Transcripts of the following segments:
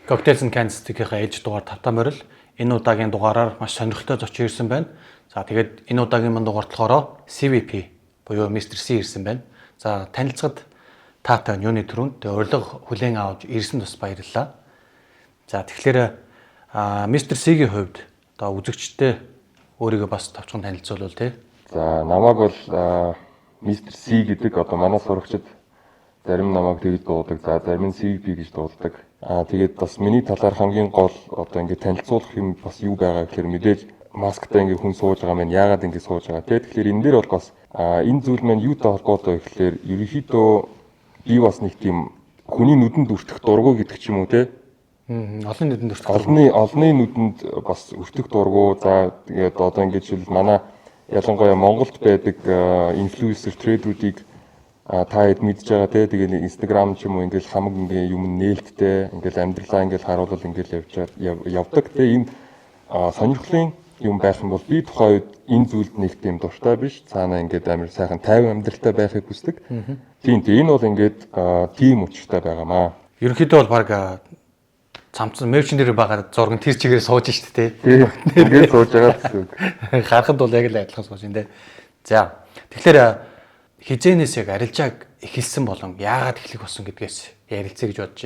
Cocktails and Cans-ийнхээ ээж дугаар тавтаа морил энэ удаагийн дугаараар маш сонирхолтой зочин ирсэн байна. За тэгээд энэ удаагийн манд дугаарт болохоор CVP буюу Mr. C ирсэн байна. За танилцахад таатай юуны төрөнд урилга хүлээн авч ирсэн тус баярлалаа. За тэгэхээр Mr. C-ийн хувьд одоо үзэгчтэй өөрийгөө бас товчхон танилцуулвал тий. За намайг бол Mr. C гэдэг одоо манай сурагчид зарим намайг тэгж дуудаг. За зарим нь CVP гэж дууддаг. Тэгээд бас миний талаар хамгийн гол одоо ингээд танилцуулах юм бас юу байгаа гэхээр мэдээж масктай ингээд хүн сууж байгаа маань яагаад ингээд сууж байгаа те. Тэгэхээр энэ дээр бол бас энэ зүйл маань юутай холбоотой вэ гэхээр ерөнхийдөө би бас нэг тийм хүний нүдэнд өртөх дургу гэдэг ч юм уу те. Олон нүдэнд өртөх олны нүдэнд бас өртөх дургу. За тэгээд одоо ингээд жишээл манай ялангуяа Монголд байдаг инфлюенсер трейдерүүдийг та хэд мэдж байгаа те. Тэгээд Instagram ч юм уу ингээл хамаг ингээ юм нээлттэй ингээл амьдралаа ингээл харуулал ингээл явдаг те. Ийм сонирхлын юм байх юм бол би тухайн үед энэ зүйлд нэг тийм дуртай биш. Цаанаа ингээд амар сайхан тайван амьдралтай байхыг хүсдэг. Тийм энэ бол ингээд тийм учиртай байгаамаа. Ерөнхийдөө бол баг цамцсан мерчен дээр байгаа зураг тэр чигээр сууж штэ тий. Тэгээд сууж байгаа гэсэн үг. Харахад бол яг л адилхан сууж энэ. За тэгэхээр хизээнээс яг арилжааг эхэлсэн болон яагаад эхлэх болсон гэдгээс ярилцъя гэж бодож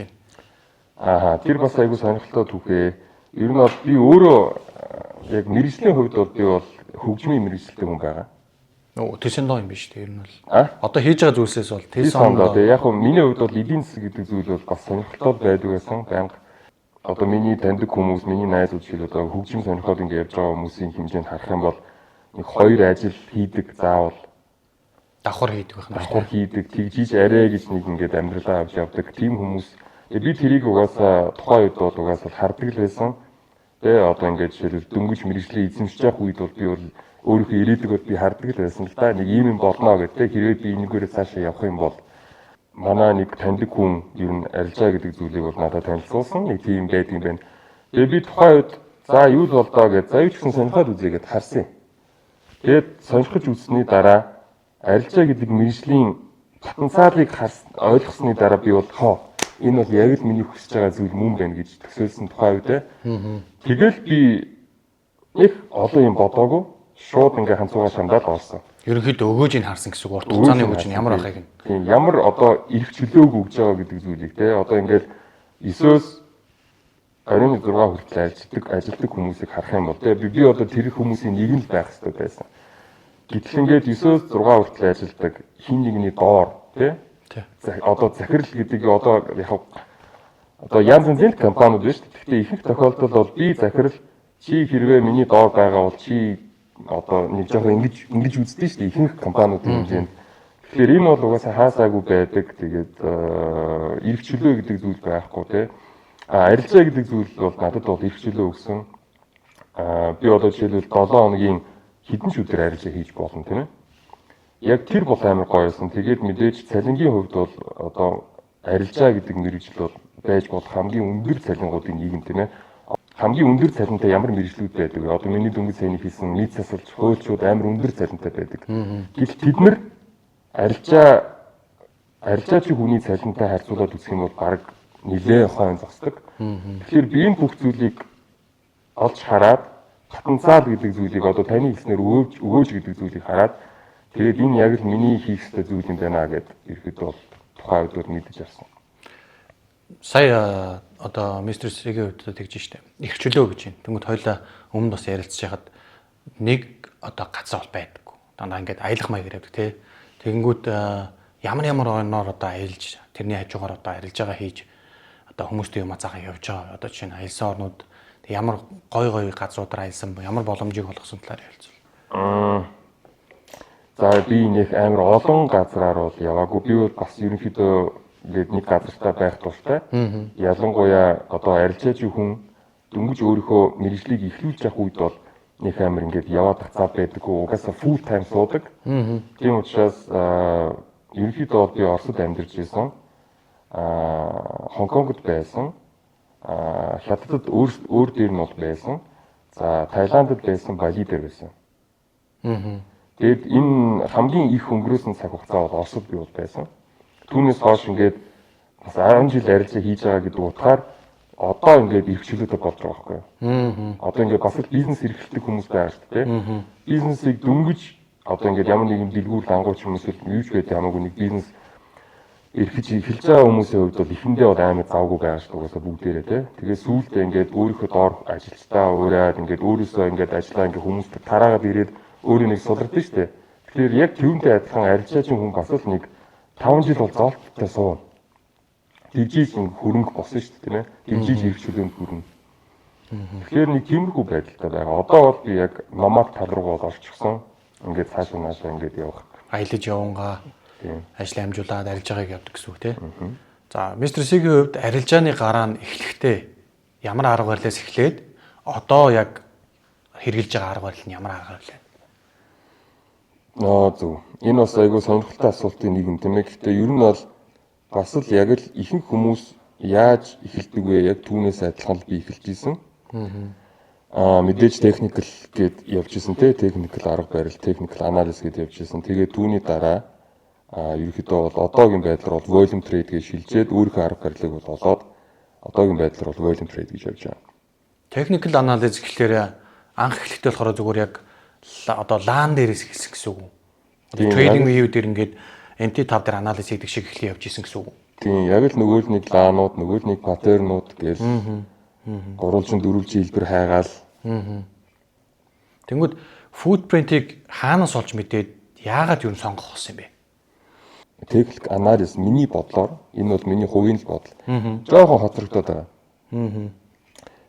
байна. Тэр бас айгүй сонирхолтой түүхээ. Ер нь бол би өөрөө яг мэрэгжлийн хувьд бол би бол хөгжмийн мэрэгчлээ хүн байгаа. Тэсэндоо юм биш үү? Ер нь бол одоо хийж байгаа зүйлсээс бол тэсэндоо. Яг нь миний хувьд бол эдийн засаг гэдэг зүйл бол бас сонирхолтой байдаг байсан. Банк одоо миний таньдаг хүмүүс, миний найзууд шиг одоо хөгжим сонирхоод ингэ явж байгаа хүмүүсийн хэмжээнд харах юм бол нэг хоёр ажил хийдэг заавал давхар хийдэг байх. Давхар хийдэг, тэгжиж арай гэж нэг ингээд амьдралаа авч явдаг тийм хүмүүс. Би тэрийг угаасаа тухайн үед бол угаасаа хардаг л байсан. Тэгээ одоо ингээд жишээлбэл дөнгөж мэрэгжлээ эзэмшиж явах үед бол би бол өөрийнхөө ирээдүг бол би хардаг л байсан л да. Нэг ийм юм болно гэдэг. Хэрвээ би энэгээрээ цаашаа явах юм бол манай нэг таньдаг хүн ер нь арилжаа гэдэг зүйлийг бол надад танилцуулсан. Нэг тийм байд юм байна. Тэгээ би тухайн үед за юу л болдоо гэж за юу ч гэсэн сонирхоод үзье гэд харсан. Тэгээд сонирхож үзсний дараа арилжаа гэдэг мэргэжлийн потенциалыг ойлгосны дараа би бол энэ бол яг л миний хүсэж байгаа зүйл мөн байна гэж төсөөлсөн тухай үед. Тэгэл би их олон юм бодоогүй шууд ингээ ханцуугаар шандаад орсон. Ерөнхийдөө өгөөжийг харсан гэсэн үг. Урт хугацааны өгөөж нь ямар байхыг. Тийм ямар одоо ирэх чөлөөг өгж байгаа гэдэг зүйлийг те одоо ингээл 9-өөс 26 хүртэл ажилтдаг хүмүүсийг харах юм бол те би одоо тэр хүмүүсийн нэг нь л байх хэрэгтэй байсан. Гэтэл ингээд 9-өөс 6 хүртэл ажилдаг хин нэгний доор тий. Одоо захирал гэдэг одоо яг одоо янз бүрийн компаниуд биш. Гэхдээ ихэнх тохиолдолд бол би захирал чи хэрвээ миний доор байгаа бол чи одоо нэг жоохон ингэж үздэг шүү дээ ихэнх компаниудын хэмжээнд. Тэгэхээр энэ бол угаасаа хаасаагүй байдаг. Тэгээд эрх чөлөө гэдэг зүйл байхгүй тий. Арилжаа гэдэг зүйл бол надад бол эрх чөлөө өгсөн. Би одоо жишээлбэл 7 хоногийн хэдэн ч өдөр арилжаа хийж болно тийм ээ. Яг тэр бол амар гоё байсан. Тэгээд мэдээж цалингийн хувьд бол одоо арилжаа гэдэг мэргэжил бол байж болох хамгийн өндөр цалингуудын нийгэм тийм ээ. Хамгийн өндөр цалинтай ямар мэргэжлүүд байдаг вэ? Одоо миний дөнгөж саяны хийсэн нийт засварч хуульчууд амар өндөр цалинтай байдаг. Гэвч тэд нар арилжаачийн хүний цалинтай харьцуулаад үзэх юм бол баг нэлээд хойно зогсдог. Тэгэхээр би энэ бүх зүйлийг олж хараад потенциал гэдэг зүйлийг одоо таны хэлснээр өгөөж гэдэг зүйлийг хараад тэгээд энэ яг л миний хийх ёстой зүйл юм байна гэдээ ирэхэд бол тухайн үед бол мэдэж авсан. Сая одоо Mr. C-ийн хувьд тэгж штэ. Их чөлөө гэж байна. Тэнгүүд хоёлаа өмнө бас ярилцж хахад нэг одоо газар бол байдаггүй. Дандаа ингээд аялах маягаар явдаг тий. Тэгэнгүүт ямар оноор одоо аялж тэрний хажуугаар одоо арилж байгаа хийж одоо хүмүүстэй юм цаахан явж байгаа. Одоо жишээ нь аялсан орнууд ямар гой газруудаар аялсан ба ямар боломжийг олгосон талаар ярилцвал. За би нэг амар олон газраар бол яваагүй. Би бол бас ерөнхийдөө ингээд нэг газартаа байх туфтай. Ялангуяа одоо арилжаачийн хүн дөнгөж өөрийнхөө мэргэжлийг эхлүүлж явах үед бол нэг амар ингээд яваад тацаад байдаггүй. Угаасаа full time суудаг. Тийм учраас ерөнхийдөө би Оросд амьдарч байсан. Хонконгод байсан. Хятадд өөр дээр нь бол байсан. За Таиландд байсан, Бали дээр байсан. Тэгээд энэ хамгийн их өнгөрөөсөн цаг хугацаа бол Оросд би бол байсан. Түүнээс хойш ингээд бас 10 жил арилжаа хийж байгаа гэдэг утгаар одоо ингээд ирэх чөлөөтэй болж байгаа байхгүй юу. Одоо ингээд бас л бизнес эрхэлдэг хүмүүс байгаа шүү дээ. Бизнесийг дөнгөж одоо ингээд ямар нэгэн дэлгүүр ангууч хүмүүсэл юу ч гэдэг хамаагүй нэг бизнес эрхэж эхэлж байгаа хүмүүсийн хувьд бол эхэндээ бол амар завгүй байгаа шүү дээ бүгдээрээ тий. Тэгээ сүүлдээ ингээд өөрийнхөө доор ажилчдаа уураад ингээд өөрөөсөө ингээд ажиллаа ингээд хүмүүст тараагаад ирээд өөрөө нэг сулрдаг шүү дээ. Тэгэхээр яг түүнтэй адилхан арилжаачийн хүн бас л нэг 5 жил бол зоолттой суу. Тэгжиж хөрөнгө босно шүү дээ тийм ээ. Тэгжиж ирэх чөлөөнд хүрнэ. Тэгэхээр нэг тиймэрхүү байдалтай байгаа. Одоо бол би яг номад тал руу бол орчихсон. Ингээд цаашаа наашаа ингээд явах. Аялаж явангаа Тийм. ажлаа амжуулаад арилжааг явдаг гэсэн үг тийм. За мистер Сигийн хувьд арилжааны гараа нь эхлэхдээ ямар арга барилаас эхлээд одоо яг хэрэгжилж байгаа арга барил нь ямар арга барил вэ? Зөв. Энэ бас айгүй сонирхолтой асуултын нэг юм тийм ээ. Гэхдээ ер нь бол бас л яг л ихэнх хүмүүс яаж эхэлдэг вэ? Яг түүнээс адилхан л би эхэлж исэн. Мэдээж техникл гээд явж исэн те, техникл арга барил, техникл анализ гээд явж исэн. Тэгээд түүний дараа ерөнхийдөө бол одоогийн байдлаар бол volume trade гэж шилжээд өөрийнхөө арга барилыг бол олоод одоогийн байдлаар бол volume trade гэж явж байгаа. Technical analysis гэхлээр анх эхлэхдээ болохоор зүгээр яг одоо LAN дээрээс эхэлсэн гэсэн үг. Одоо trading view дээр ингээд MT5 дээр анализ хийдэг шиг эхлэн явж исэн гэсэн үг. Тийм, яг л нөгөө л нэг LAN-ууд, нөгөө л нэг паттернууд гэж гурвалжин дөрвөлжин хэлбэр хайгаал. Тэнгүүд footprint-ийг хаанаас олж мэдээд яагаад юу сонгох болсон юм бэ? Техник анализ миний бодлоор энэ бол миний хувийн л бодол. Жохон хоцрогдоод байгаа.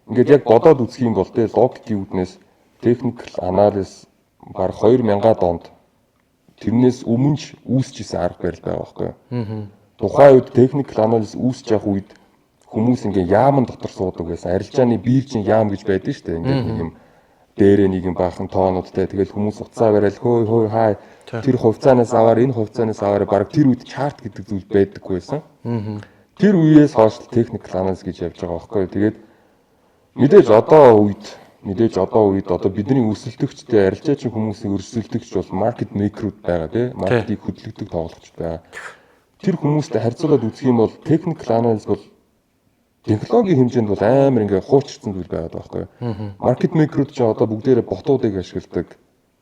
Ингээд яг бодоод үзэх юм бол тэ логикийн үүднээс техникл анализ баг 2000-аад онд тэрнээс өмнө ч үүсчихсэн арга барил байгаа байхгүй юу. Тухайн үед техникл анализ үүсэж явах үед хүмүүс ингээ яамн дотор суудаг байсан. Арилжааны биржийн яам гэж байдаг шүү дээ. Ингээд нэг юм дээрээ нэг юм баахан тоонуудтай тэгэл хүмүүс уцаа барайл хөөй хай тэр хувьцаанаас аваар энэ хувьцаанаас аваар баг тэр үед чарт гэдэг зүйл байдаггүй байсан. Тэр үеэс хойш техникл анализ гэж явж байгаа байхгүй юу. Тэгээд мэдээж одоо үед одоо бидний өрсөлдөгчтэй арилжаачийн хүмүүсийн өрсөлдөгч бол маркет мейкерүүд байгаа тийм маркетыг хөдөлгдөг тоглогчд байгаа. Тэр хүмүүстэй харьцуулаад үзэх юм бол техникл анализ бол технологийн хэмжээнд бол амар ингээ хуучирсан зүйл байгаа байхгүй юу. Маркет мейкерүүд ч одоо бүгдээрээ ботуудыг ашигладаг,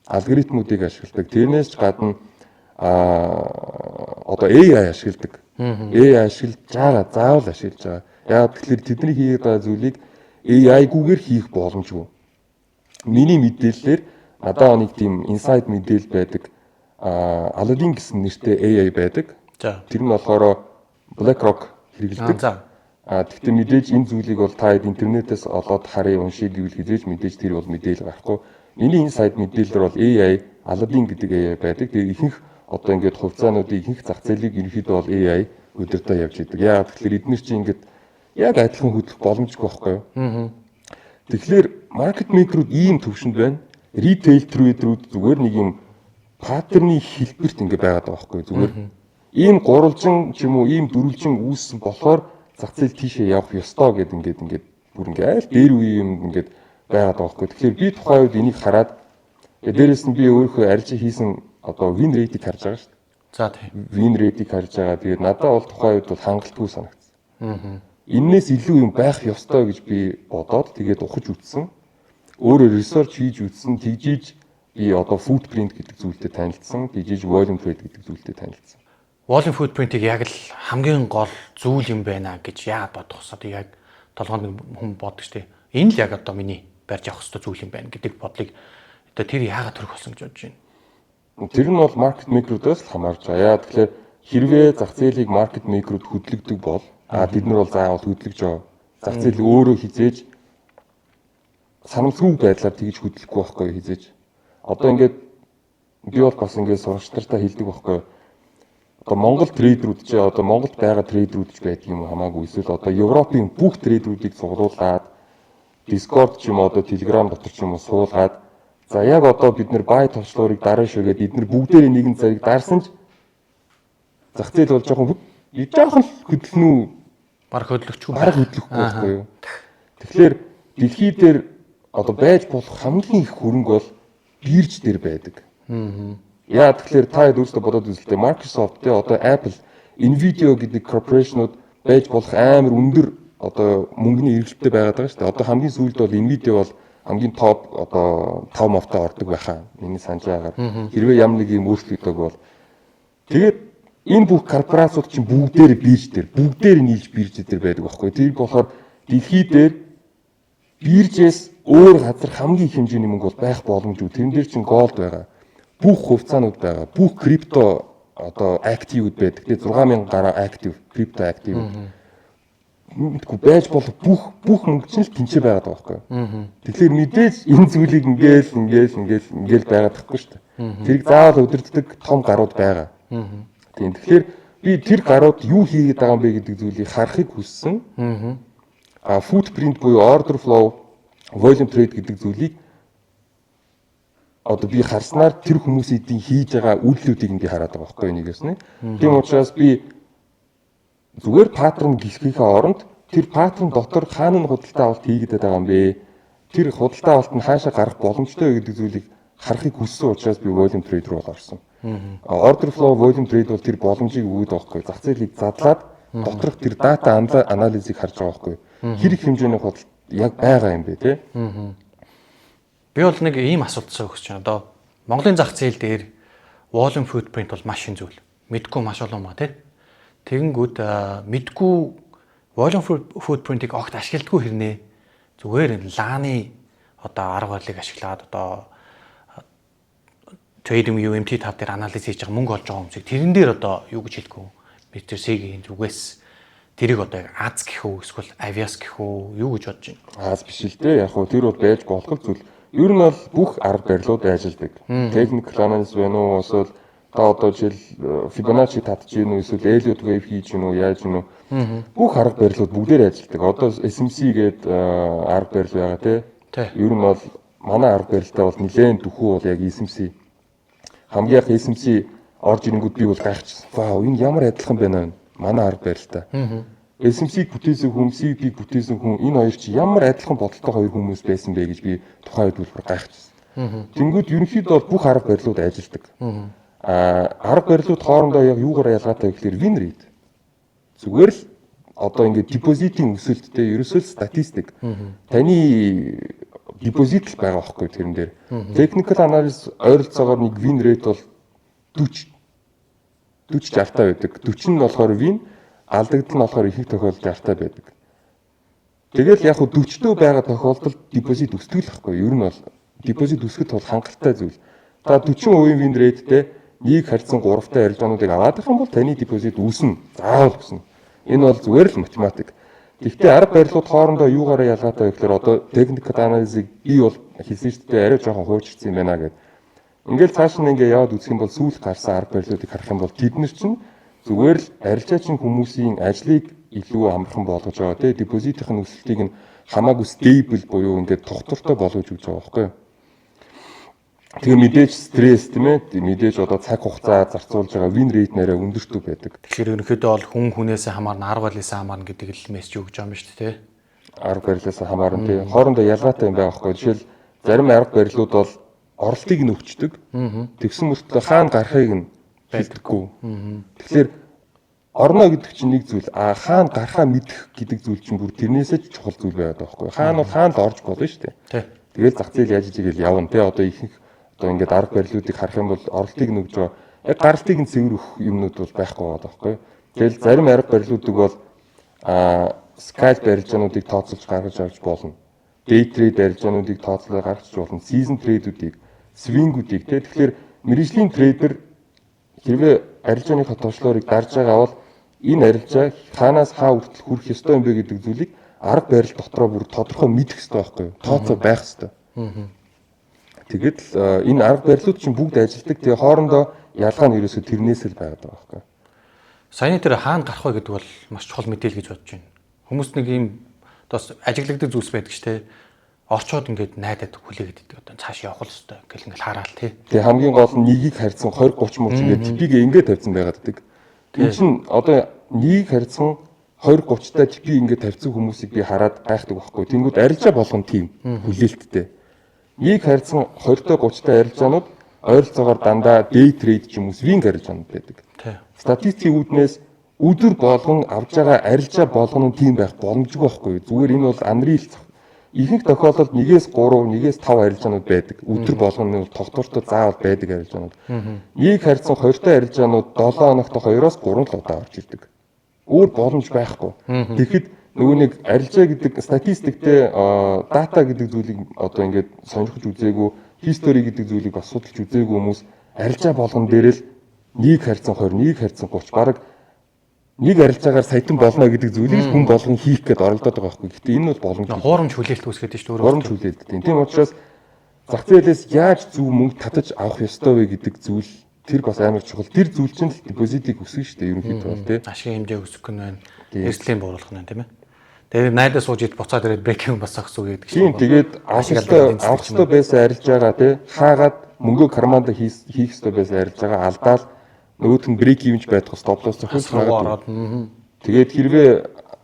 алгоритмуудыг ашигладаг. Тэрнээс ч гадна одоо AI ашигладаг. AI ашиглаж байгаа, заавал ашиглаж байгаа. Яагаад тэгэхээр тэдний хийгээд байгаа зүйлийг AI-гүйгээр хийх боломжгүй. Миний мэдээллээр надад нэг тийм inside мэдээлэл байдаг. Aladdin гэсэн нэртэй AI байдаг. Тэр нь болохоор BlackRock хэрэглэдэг. Гэхдээ мэдээж энэ зүйлийг бол та интернетээс олоод харъя уншиг гэвэл хизээж мэдээж тэр бол мэдээлэл гарахгүй. Миний inside мэдээлэлээр бол AI Aladdin гэдэг AI байдаг. Тэгээ ихэнх одоо ингээд хувьцаануудын ихэнх зах зээлийг ерөнхийдөө бол AI өдөртөө явж идэг. Яагаад тэгэхээр эдгээр чинь ингээд яг адилхан хөдлөх боломжгүй байхгүй юу? Тэгэхээр маркет мейкерүүд ийм төвшөнд байна. Retail trader-үүд зүгээр нэг юм паттерны хэлбэрт ингээд байгаад байгаа байхгүй юу? Зүгээр ийм гурвалжин ч юм уу ийм дөрвөлжин үүссэн болохоор зах зээл тийшээ явах ёстой гэдэг ингээд бүр ингээд айл дээр үе юм ингээд байгаад байгаа байхгүй. Тэгэхээр би тухайн үед энийг хараад дээрээс нь би өөрөө арилжаа хийсэн одоо win rate-ийг харж байгаа шүү дээ. За тийм. Win rate-ийг харж байгаа. Тэгээд надад бол тухайн үед бол хангалтгүй санагдсан. Иннээс илүү юм байх ёстой гэж би бодоод тэгээд ухаж үтсэн. Өөрөө research хийж үтсэн. Тэгжиж би одоо footprint гэдэг зүйлтэй танилцсан. Тэгжиж volume trade гэдэг зүйлтэй танилцсан. Volume footprint-ийг яг л хамгийн гол зүйл юм байна гэж яагаад бодох вэ? Одоо яг толгойд хүн боддог шүү дээ. Энэ л яг одоо миний барьж авах ёстой зүйл юм байна гэдэг бодлыг одоо тэр яагаад төрөх болсон гэж бодож байна. Тэр нь бол маркет мейкерүүдээс л хамаарч байгаа. Яа тэгэхээр хэрвээ зах зээлийг маркет мейкерүүд хөдөлгдөг бол бид нар бол заавал хөдөлгөж байгаа. Зах зээл өөрөө хизээж санамсгүй байдлаар тэгж хөдөлгөхгүй байхгүй хизээж. Одоо ингээд би бол бас ингээд сурагчдартаа хэлдэг байхгүй. Одоо Монгол трейдерүүд ч одоо Монголд байгаа трейдерүүд ч байдаг юм хамаагүй. Эсвэл одоо Европын бүх трейдерүүдийг цуглуулад Discord ч юм одоо Telegram дотор ч юм уу суулгаад за яг одоо бид нар бай товчлуурыг дараа шүгээд бид нар бүгдээрээ нэгэн цагийг дарсан ч зах зээл бол жоохон хөдлөн үү баг хөдлөгчгүй байхгүй юу. Тэгэхээр дэлхий дээр одоо байж болох хамгийн их хөрөнгө бол бирж дээр байдаг. Яа тэгэхээр та өөрсдөө бодоод үзэлтэй Microsoft тэ одоо Apple, Nvidia гэдэг корпорационууд байж болох амар өндөр одоо мөнгөний эргэлттэй байгаад байгаа шүү дээ. Одоо хамгийн сүүлд бол Nvidia бол хамгийн топ одоо 5 мовтой ордог байхаа. Миний санаж байгаагаар. Хэрвээ ямар нэг юм өөрчлөгдөг бол тэгээд энэ бүх корпорациуд чинь бүгдээр бүгдээр нийлж бирж дээр байдаг байхгүй. Тэр болохоор дэлхий дээр биржээс өөр газар хамгийн их хэмжээний мөнгө бол байх боломжгүй. Тэрэн дээр чинь голд байгаа. Бүх хувьцаанууд байгаа. Бүх крипто одоо активуд байдаг. Тэгээ 6000 гаруй актив, крипто актив. Мэдгүй байж болох бүх мөнгө чинь л тэнцээ байгаад байгаа байхгүй. Тэгэхээр мэдээж энэ зүйлийг ингээл байгаад тахгүй шүү дээ. Тэрийг заавал өдөртдөг том гарууд байгаа. Тийм. Тэгэхээр би тэр гарууд юу хийгээд байгаа юм бэ гэдэг зүйлийг харахыг хүссэн. Footprint буюу order flow, volume trade гэдэг зүйлийг одоо би харснаар тэр хүмүүсийн хийж байгаа үйлдэлүүдийг би хараад байгаа байхгүй нэгээс нь. Тийм учраас би зүгээр паттерн гэлхийнхээ оронд тэр паттерн дотор хаана нь худалдаа авалт хийгээд байгаа юм бэ? Тэр худалдаа авалт нь хаашаа гарах боломжтой вэ гэдэг зүйлийг харахыг хүссэн учраас би volume trade руу орсон. Order flow, volume trade бол тэр боломжийг өгöd байхгүй. Зах зээлийг задлаад доторх тэр дата анализыг харж байгаа байхгүй. Хэр их хэмжээний худалдаа яг байгаа юм бэ те? Би бол нэг ийм асуулт асуух гэж байна. Одоо Монголын зах зээл дээр volume footprint бол маш шинэ зүйл. Мэдгүй маш олон маа тий. Тэгэнгүүт мэдгүй volume footprint-ийг огт ашигладгүй хэрнээ зүгээр энэ лааны одоо арга барилыг ашиглаад одоо trading UMT тав дээр анализ хийж байгаа мөнгө олж байгаа хүмүүсийг тэрэн дээр одоо юу гэж хэлдэг вэ? Бид тэр SEG-ийн зүгээс тэрийг одоо яг аз гэх үү эсвэл avias гэх үү юу гэж бодож байна? Аз биш л дээ. Яг хөө тэр бол байж болох зүйл. Ер нь бол бүх арга барилууд ажилладаг. Technical analysis байна уу? Эсвэл та одоо жишээл Fibonacci татж гин үү эсвэл Elliott wave хийж гин үү яаж гин үү? Бүх арга барилууд бүгдээр ажилладаг. Одоо SMC гэдэг арга барил байгаа тий. Ер нь бол манай арга барилтаа бол нэлээд дөхөө бол яг SMC. Хамгийн их SMC орж ирэнгүүт би бол гайхчихсан. Вау, энэ ямар адилхан байна вэ? Манай арга барилтаа. SMC-г бүтээсэн хүн, CP-г бүтээсэн хүн энэ хоёр чи ямар адилхан бодолтой хоёр хүмүүс байсан бэ гэж би тухайн үед бүр гайхчихсан. Тэнгүүд ерөнхийдөө бол бүх арга барилууд ажилладаг. Арга барилууд хоорондоо яг юугаар ялгаатай вэ гэхээр win rate. Зүгээр л одоо ингээд депозитийн өсөлттэй ерөөсөө статистик. Таны депозит л байгаа байхгүй тэрэн дээр. Technical analysis ойролцоогоор нэг win rate бол 40-60 байдаг. 40 нь болохоор win, алдагдал нь болохоор их тохиолдолд 60 байдаг. Тэгэл яг хөө 40-төө байгаа тохиолдолд депозит өсдөг л байхгүй. Ер нь бол депозит өсгөх бол хангалттай зүйл. Та 40% win rate-тэй нэг харьцан 3-тай арилжаануудыг аваад байх юм бол таны депозит үүснэ. Заавал үүснэ. Энэ бол зүгээр л математик. Гэхдээ арга барилууд хоорондоо юугаараа ялгаатай вэ гэхээр одоо technical analysis-ийг би бол хэлсэн шүү дээ арай жоохон хуучирсан юм байна гэдэг. Ингээл цааш нь ингээ яваад үзэх юм бол сүүлд гарсан арга барилуудыг харах юм бол тэд нар чинь зүгээр л арилжаачин хүмүүсийн ажлыг илүү амархан болгож байгаа тийм депозитийн өсөлтийг нь хамаагүй stable буюу ингээд тогтвортой болгож өгч байгаа байхгүй юу. Тэгээ мэдээж стресс тийм ээ мэдээж одоо цаг хугацаа зарцуулж байгаа win rate нэрээ өндөртөг байдаг. Тэгэхээр ерөнхийдөө бол хүн хүнээсээ хамаарна, арга барилаасаа хамаарна гэдэг л мессеж өгч байгаа юм шүү дээ. Арга барилаасаа хамаарна тийм. Хоорондоо ялгаатай юм байгаа байхгүй. Жишээл зарим арга барилууд бол орлтыг нь өвчдөг. Тэгсэн мөртлөө хаана гарахыг нь хэлдэггүй. Тэгэхээр орно гэдэг чинь нэг зүйл. Хаана гарахаа мэдэх гэдэг зүйл чинь бүр тэрнээсээ ч чухал зүйл байгаад байгаа байхгүй. Хаана бол хаана л орж болно шүү дээ. Тэгэл зах зээл яаж ижигээл явна тийм. Одоо ихэнх одоо ингээд арга барилуудыг харах юм бол орлтыг нөгж байгаа. Яг гаралтыг нь цэвэрх юмнууд бол байхгүй байгаа байхгүй. Тэгэл зарим арга барилуудыг бол scalp барилжаануудыг тооцоолж гаргаж авч болно. Day trade барилжаануудыг тооцоолж гаргаж болно. Season trade-үүдийг, swing-үүдийг тийм. Тэгэхээр мэргэжлийн трейдер хэрвээ арилжааныхаа тооцоолыг дарж байгаа бол энэ арилжаа хаанаас хаа хүртэл хүрэх ёстой юм бэ гэдэг зүйлийг арга барил дотроо бүр тодорхой мэдэх ёстой байхгүй юу? Тооцоо байх ёстой. Тэгэд энэ арга барилууд чинь бүгд ажилладаг. Тэгээ хоорондоо ялгаа нь ерөөсөө тэрнээс л байгаад байгаа байхгүй. Саяны тэр хаана гарах вэ гэдэг бол маш чухал мэдээлэл гэж бодож байна. Хүмүүс нэг ийм одоо ажиглагддаг зүйлс байдаг ч тийм орчоод ингээд найдаад хүлээгээд идэг. Одоо цааш явах л өстой гэл ингээд хараал тий. Тэгээ хамгийн гол нь нэгийг харьцсан 20 30 мууч ингээд типигээ ингээд тавьсан байгаад байдаг. Энэ чинь одоо нэгийг харьцсан 20 30-та типи ингээд тавьсан хүмүүсийг би хараад гайхдаг байхгүй. Тэнгүүд арилжаа болгон тийм хүлээлттэй. Нэг харьцсан 20-той 30-той арилжаанууд ойролцоогоор дандаа day trade ч юм уу swing арилжаанууд байдаг. Статистикийн үүднээс өдөр болгон авж байгаа арилжаа болгоно тийм байх боломжгүй байхгүй юу? Зүгээр энэ бол unreal. Ихэнх тохиолдолд 1-3, 1-5 арилжаанууд байдаг. Өдөр болгоно тогтвортой заавал байдаг арилжаанууд. Нэг харьцан 2-той арилжаанууд 7 хоногт 2-оос 3 л удаа орж ирдэг. Өөр боломж байхгүй. Тэгэхэд нөгөө нэг арилжаа гэдэг статистиктэй дата гэдэг зүйлийг одоо ингээд сонирхож үзээгүй, history гэдэг зүйлийг бас судалж үзээгүй хүмүүс арилжаа болгон дээр л 1/20, 1/30 бараг нэг арилжаагаар саятан болно гэдэг зүйлийг хүн болгон хийх гээд оролдоод байгаа байхгүй. Гэхдээ энэ бол боломжгүй. Хуурамч хүлээлт үүсгээд шүү дээ. Хуурамч хүлээлт. Тийм учраас зах зээлээс яаж зөв мөнгө татаж авах ёстой вэ гэдэг зүйл тэр бас амар чухал. Тэр зүйл чинь депозитыг өсгөн шүү дээ ерөнхийдөө бол тий. Ашигын хэмжээ өсгөх нь байна. Эрсдлийн бууруулах нь тийм ээ. Тэгээд найдаа сууж ид буцаад ирээд брейкинг бас зогсоо гэдэг чинь. Тийм тэгээд авах ёстой байсан арилжаагаа тий хаагаад мөнгөө карманда хийх ёстой байсан арилжаагаа алдаал нөгөөх нь брейк ивэнч байх стоп лосс зохиолч ороод. Тэгээд хэрвээ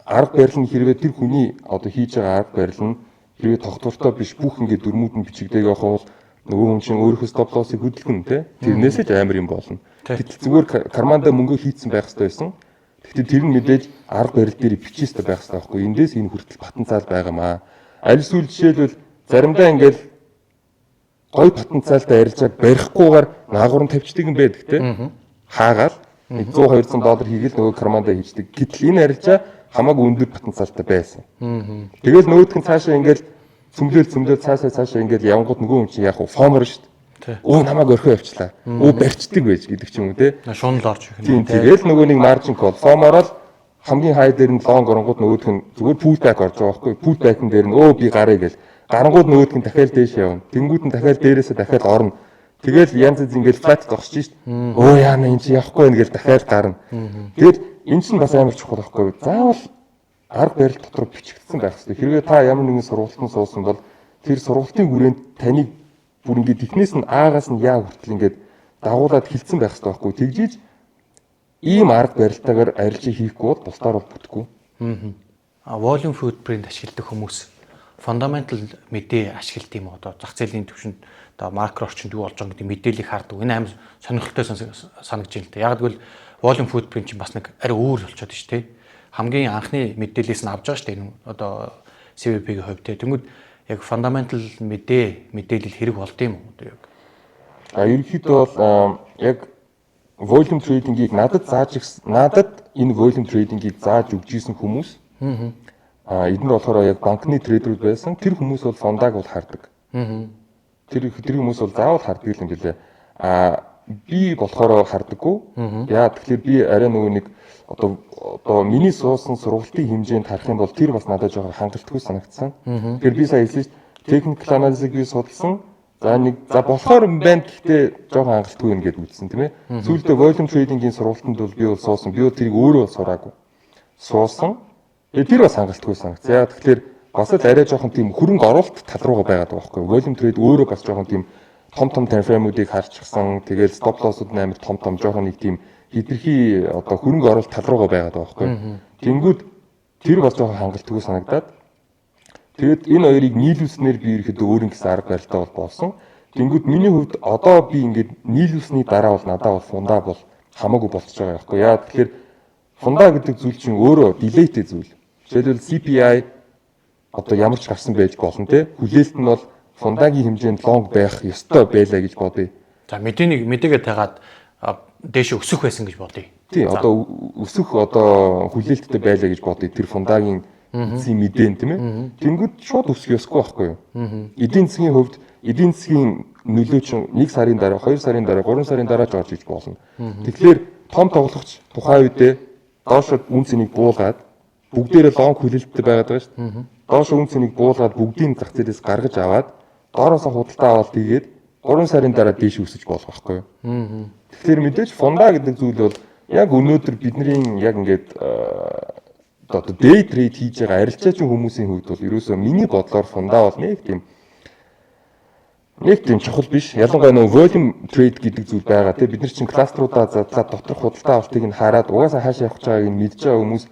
арга барил нь хэрвээ тэр хүний одоо хийж байгаа арга барил нь хэрвээ тогтвортой биш бүх ингээд дөрмүүд нь бичигдээг явах бол нөгөө хүн чинь өөрийнхөө стоп лоссыг хөдөлгөн тий. Тэрнээсээ ч амар юм болно. Гэтэл зүгээр карманда мөнгөө хийцэн байх хэрэгтэй байсан. Гэхдээ тэр нь мэдээж арга барил дээр бичих хэрэгтэй байх хэрэгтэй байхгүй. Эндээс энэ хүртэл потенциал байгаамаа. Аль эсвэл жишээлбэл заримдаа ингээд гой потенциалтай арилжааг барихгүйгээр наагур нь тавьчдаг юм байдаг тий. Хаагаал $100-200 хийгээл нөгөө карманда хийждэг. Гэтэл энэ арилжаа хамаагүй өндөр потенциалтай байсан. Тэгэл нөгөөх нь цаашаа ингээл цөмлөл цаашаа ингээл явангууд нөгөө хүн чинь яг фомор шүү дээ. Өө намайг орхио явчлаа. Өө барьцдаг байж гэдэг ч юм уу те. Шунал орж ирэх юм. Тэгэл нөгөө нэг маржин кол фоморол хамгийн хай дээр нь лонг оронгууд нөгөөх нь зүгээр пул бэк орж байгаа байхгүй. Пул бэкэн дээр нь өө би гарыг гэл гарангууд нөгөөх нь дахиад дээш явна. Тэнгүүд нь дахиад дээрээсээ дахиад орно. Тэгэл янз янз ингээл флат зогсож шít. Өө яана энэ чи явахгүй нэ гэл дахиад гарна. Тэгэл эн чинь бас амар чухал байхгүй. Заавал арга барил дотор бичигдсэн байх хэрэгтэй. Хэрвээ та ямар нэгэн сургалтанд суусан бол тэр сургалтын хүрээнд таныг бүр ингээд ихнээс нь аагаас нь яа хүртэл ингээд дагуулад хилцсэн байх хэрэгтэй байхгүй. Тэгжиж ийм арга барилтаагаар арилжаа хийхгүй бол бусдаар бол бүтэхгүй. Volume footprint ашигладаг хүмүүс fundamental мэдээ ашигладаг юм одоо зах зээлийн түвшинд одоо макро орчинд юу болж байгаа гэдэг мэдээллийг хардаг. Энэ амар сонирхолтой санагдаж байна л да. Яг гэвэл volume footprint чинь бас нэг арай өөр болчиход шүү дээ. Хамгийн анхны мэдээллээс нь авч байгаа шүү дээ. Энэ одоо CVP-ийн хувьд те. Тэнгүүд яг fundamental мэдээлэл хэрэг болд юм уу одоо яг. Ерөнхийдөө бол яг volume trading-ийг надад энэ volume trading-ийг зааж өгч ийсэн хүмүүс эдгээр болохоор яг банкны трейдерүүд байсан. Тэр хүмүүс бол фондаг бол хардаг. Тэр хүмүүс бол заавал хардаг юм билээ. Би болохоор хардаггүй. Яа тэгэхээр би арай нөгөө нэг одоо миний суусан сургалтын хэмжээнд харах юм бол тэр бас надад жоохон хангалтгүй санагдсан. Тэгэхээр би сая хэлсэн шүү дээ. Technical analysis би судалсан. За болохоор юм байна гэхдээ жоохон хангалтгүй юм гэдээ үзсэн тийм ээ. Сүүлдээ volume trading-ийн сургалтанд бол би бол суусан. Би бол тэрийг өөрөө сураагүй. Суусан. Тэр бас хангалтгүй санагдсан. Яа тэгэхээр бас л арай жоохон тийм хөрөнгө оруулалт тал руугаа байгаад байгаа байхгүй. Volume trade өөрөө бас жоохон тийм том time frame-уудыг харчихсан. Тэгэл stop loss-ууд амар том жоохон нэг тийм хитрхи одоо хөрөнгө оруулалт тал руугаа байгаад байгаа байхгүй. Тэнгүүд тэр бас жоохон хангалтгүй санагдаад тэгээд энэ хоёрыг нийлүүлснээр би ирэхэд өөр нэгэн арга барилтаа бол болсон. Тэнгүүд миний хувьд одоо би ингээд нийлүүлсний дараа бол надад бол фунда бол хамаагүй болчихж байгаа байхгүй. Яа тэгэхээр фунда гэдэг зүйл чинь өөрөө delayтэй зүйл. Жишээлбэл CPI одоо ямар ч гарсан байж болно те. Хүлээлт нь бол фундагийн хэмжээнд long байх ёстой байлаа гэж бодъё. За мэдээгээ тагаад дээш өсөх байсан гэж бодъё. Тий одоо өсөх одоо хүлээлттэй байлаа гэж бодъё. Тэр фундагийн эцсийн мэдэн тийм ээ. Тэнгүүд шууд өсөх ёсгүй байхгүй юу? Эдийн засгийн хувьд эдийн засгийн нөлөө чинь 1 сарын дараа, 2 сарын дараа, 3 сарын дараа ч орж иж болно. Тэгэхээр том тоглогч тухайн үедээ доошо үн цэнийг буулгаад бүгдээрээ лонг хүлээлттэй байгаад байгаа шүү дээ. Доошо үн цэнийг буулгаад бүгдийн зах зээлээс гаргаж аваад доороосоо худалдаа аваад тэгээд 3 сарын дараа дээш өсөж болох байхгүй юу? Тэгэхээр мэдээж фунда гэдэг зүйл бол яг өнөөдөр бидний яг ингээд одоо day trade хийж байгаа арилжаачин хүмүүсийн хувьд бол ерөөсөө миний бодлоор фунда бол нэг тийм чухал биш. Ялангуяа нөгөө volume trade гэдэг зүйл байгаа тийм бид нар чинь кластеруудаа задлаад доторх худалдаа авалтыг нь хараад угаасаа хаашаа явах байгааг нь мэдж байгаа хүмүүс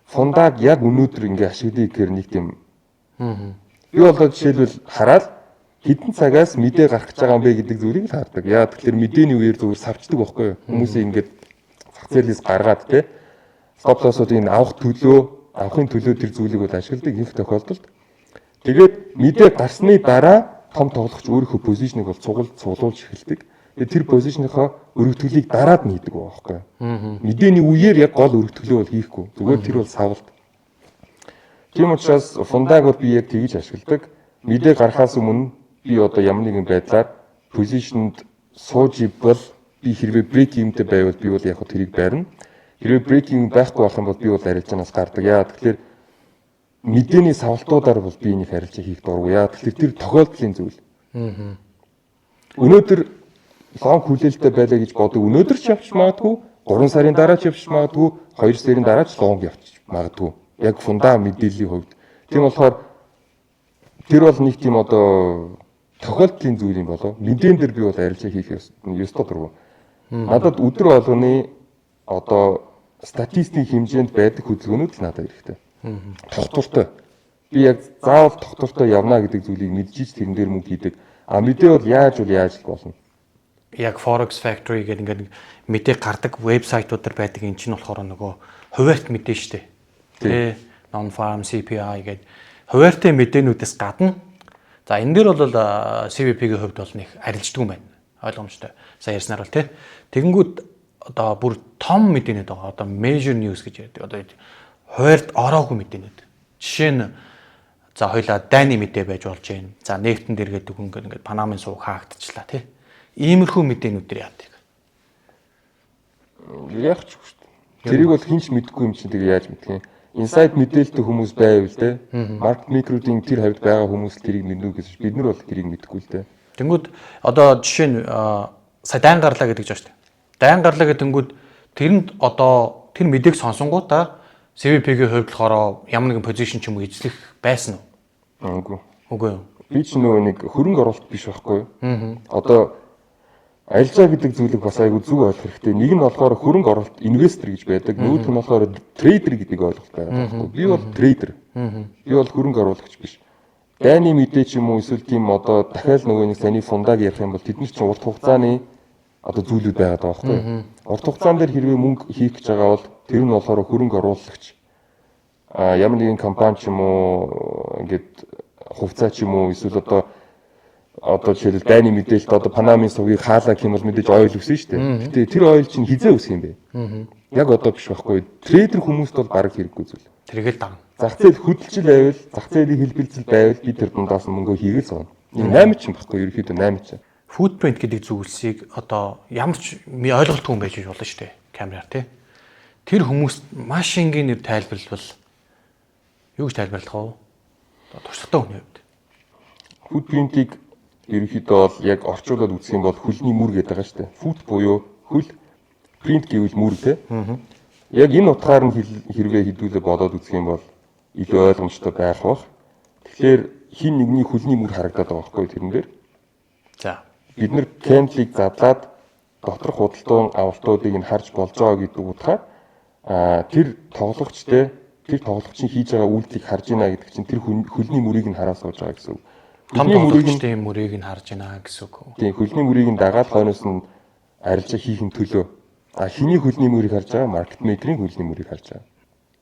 фундаг яг өнөөдөр ингээ ашиглая гэхээр нэг тийм би болоод жишээлбэл хараад хэдэн цагаас мэдээ гарах гэж байгаа юм бэ гэдэг зүйлийг л хардаг. Яа тэгэхээр мэдээний үеэр зүгээр савчдаг байхгүй юу? Хүмүүсийг ингээд зах зээлээс гаргаад тийм Stop loss-уудыг авахын төлөө тэр зүйлийг бол ашигладаг их тохиолдолд. Тэгээд мэдээ гарсны дараа том тоглогч өөрийнхөө позишнийг бол цуглуулж эхэлдэг. Тэгээд тэр позишныхоо өргөтгөлийг дараад нийдэг байгаа байхгүй. Мэдээний үеэр яг гол өргөтгөлөө бол хийхгүй. Зүгээр тэр бол савлт. Тийм учраас фундаг бол би яг тэгж ашигладаг. Мэдээ гарахаас өмнө би одоо ямар нэгэн байдлаар позишнд сууж ибэл би хэрвээ брейк юмтай байвал би бол яг тэрийг байрна. Хэрвээ брейк юм байхгүй байх юм бол би бол арилжаанаас гардаг. Яа тэгэхээр мэдээний савлтуудаар бол би энийг арилжаа хийх дургу. Яа тэгэхээр тэр тохиолдлын зүйл. Өнөөдөр лонг хүлээлттэй байлаа гэж бодог. Өнөөдөр ч явчих магадгүй, 3 сарын дараа ч явчих магадгүй, 2 сарын дараа ч лонг явчих магадгүй. Яг фунда мэдээллийн хувьд. Тийм болохоор тэр бол нэг тийм одоо тохиолдлын зүйл юм болоо. Мэдэн дээр би бол арилжаа хийх ёстой дургу. Надад өдөр болгоны одоо статистикийн хэмжээнд байдаг хөдөлгөөнүүд л надад хэрэгтэй. Тогтвортой. Би яг заавал тогтвортой явна гэдэг зүйлийг мэдчихэж тэрэн дээр мөнгө хийдэг. А мэдээ бол яаж л болно. Яг Forex Factory гэдэг ингээд мэдээ гардаг вебсайтуудаар байдаг эн чинь болохоор нөгөө хуваарьт мэдээ шүү дээ. Тэ non-farm CPI гэдэг хуваарьтай мэдээнүүдээс гадна за энэ дээр бол CVP-ийн хувьд бол нэг арилждаг юм байна. Ойлгомжтой. Сая ярьснаар бол тий. Тэгэнгүүт одоо бүр том мэдээнүүд байгаа. Одоо major news гэж ярьдаг. Одоо хуваарьт ороогүй мэдээнүүд. Жишээ нь за хоёлаа дайны мэдээ байж болж байна. За нефтэн дээр гэдэг ингээд Панамын сувг хаагдчихлаа тий. Иймэрхүү мэдээнүүд төр яадаг. Яг ч шүү дээ. Тэрийг бол хинч мэдэхгүй юм чинь тэгээ яаж мэдэх юм. Inside мэдээлэлтэй хүмүүс байвал те маркет микруудын тэр хавьд байгаа хүмүүс тэрийг мэднэ гэж бид нар бол тэрийг мэдэхгүй л те. Тэнгүүд одоо жишээ нь сая дайн гарлаа гэдэг ч шүү дээ. Дайн гарлаа гэдэнгүүд тэрэнд одоо тэр мэдээг сонсонгуудаа CVP-ийн хувьд болохоор ямар нэгэн позишн ч юм уу эзлэх байсан уу? Үгүй. Үгүй юу. Би ч нөгөө нэг хөрөнгө оруулалт биш байхгүй юу? Одоо арилжаа гэдэг зүйлийг бас айгүй зөв ойлгох хэрэгтэй. Нэг нь болохоор хөрөнгө оруулалт инвестор гэж байдаг. Нөгөөх нь болохоор трейдер гэдэг ойлголт байгаа байхгүй юу? Би бол трейдер. Би бол хөрөнгө оруулагч биш. Дайны мэдээ ч юм уу эсвэл тийм одоо дахиад нөгөө нэг саний фундаг ярих юм бол тэдний чинь урт хугацааны одоо зүйлүүд байгаад байгаа байхгүй юу? Урт хугацаан дээр хэрвээ мөнгө хийх гэж байгаа бол тэр нь болохоор хөрөнгө оруулагч. Ямар нэгэн компани ч юм уу ингээд хувьцаа ч юм уу эсвэл одоо жишээл дайны мэдээлэлд одоо Панамын сувгийг хаалаа гэх юм бол мэдээж ойл өсөн шүү дээ. Гэтэ тэр ойл чинь хизээ өсөх юм бэ? Яг одоо биш байхгүй. Трейдер хүмүүст бол бараг хэрэггүй зүйл. Тэргээл дагна. Зах зээл хөдөлжил байвал, зах зээлийн хэлбэлцэл байвал би тэр дундаас мөнгө хийгээл сууна. Энэ 8 ч юм байхгүй ерөөхдөө 8 ч. Footprint гэдэг зүйлсийг одоо ямар ч ойлголтгүй юм байж болно шүү дээ. Камераар тий. Тэр хүмүүст маш энгийнээр тайлбарлавал юу гэж тайлбарлах вэ? Туршлагатай хүний хувьд. Footprint-ийг ерөнхийдөө бол яг орчуулад үзэх юм бол хөлний мүр гэдэг байгаа шүү дээ. Foot буюу хөл, print гэвэл мүр те. Яг энэ утгаар нь хэрвээ хэдүүлээ бодоод үзэх юм бол илүү ойлгомжтой байх бах. Тэгэхээр хин нэгний хөлний мүр харагдаад байгаа байхгүй тэрэн дээр. За. Бид нэр candle-ийг задлаад доторх худалдан авалтуудыг нь харж болж байгаа гэдэг утгаар тэр тоглогчтой тэр тоглогчийн хийж байгаа үйлдэлийг харж байна гэдэг чинь тэр хөлний мөрийг нь хараад сууж байгаа гэсэн үг. Том тоглогчтой мөрийг нь харж байна гэсэн үг. Тийм хөлний мөрийг нь дагаад хойноос нь арилжаа хийхин төлөө. Хиний хөлний мөрийг харж байгаа, маркет мейкерийн хөлний мөрийг харж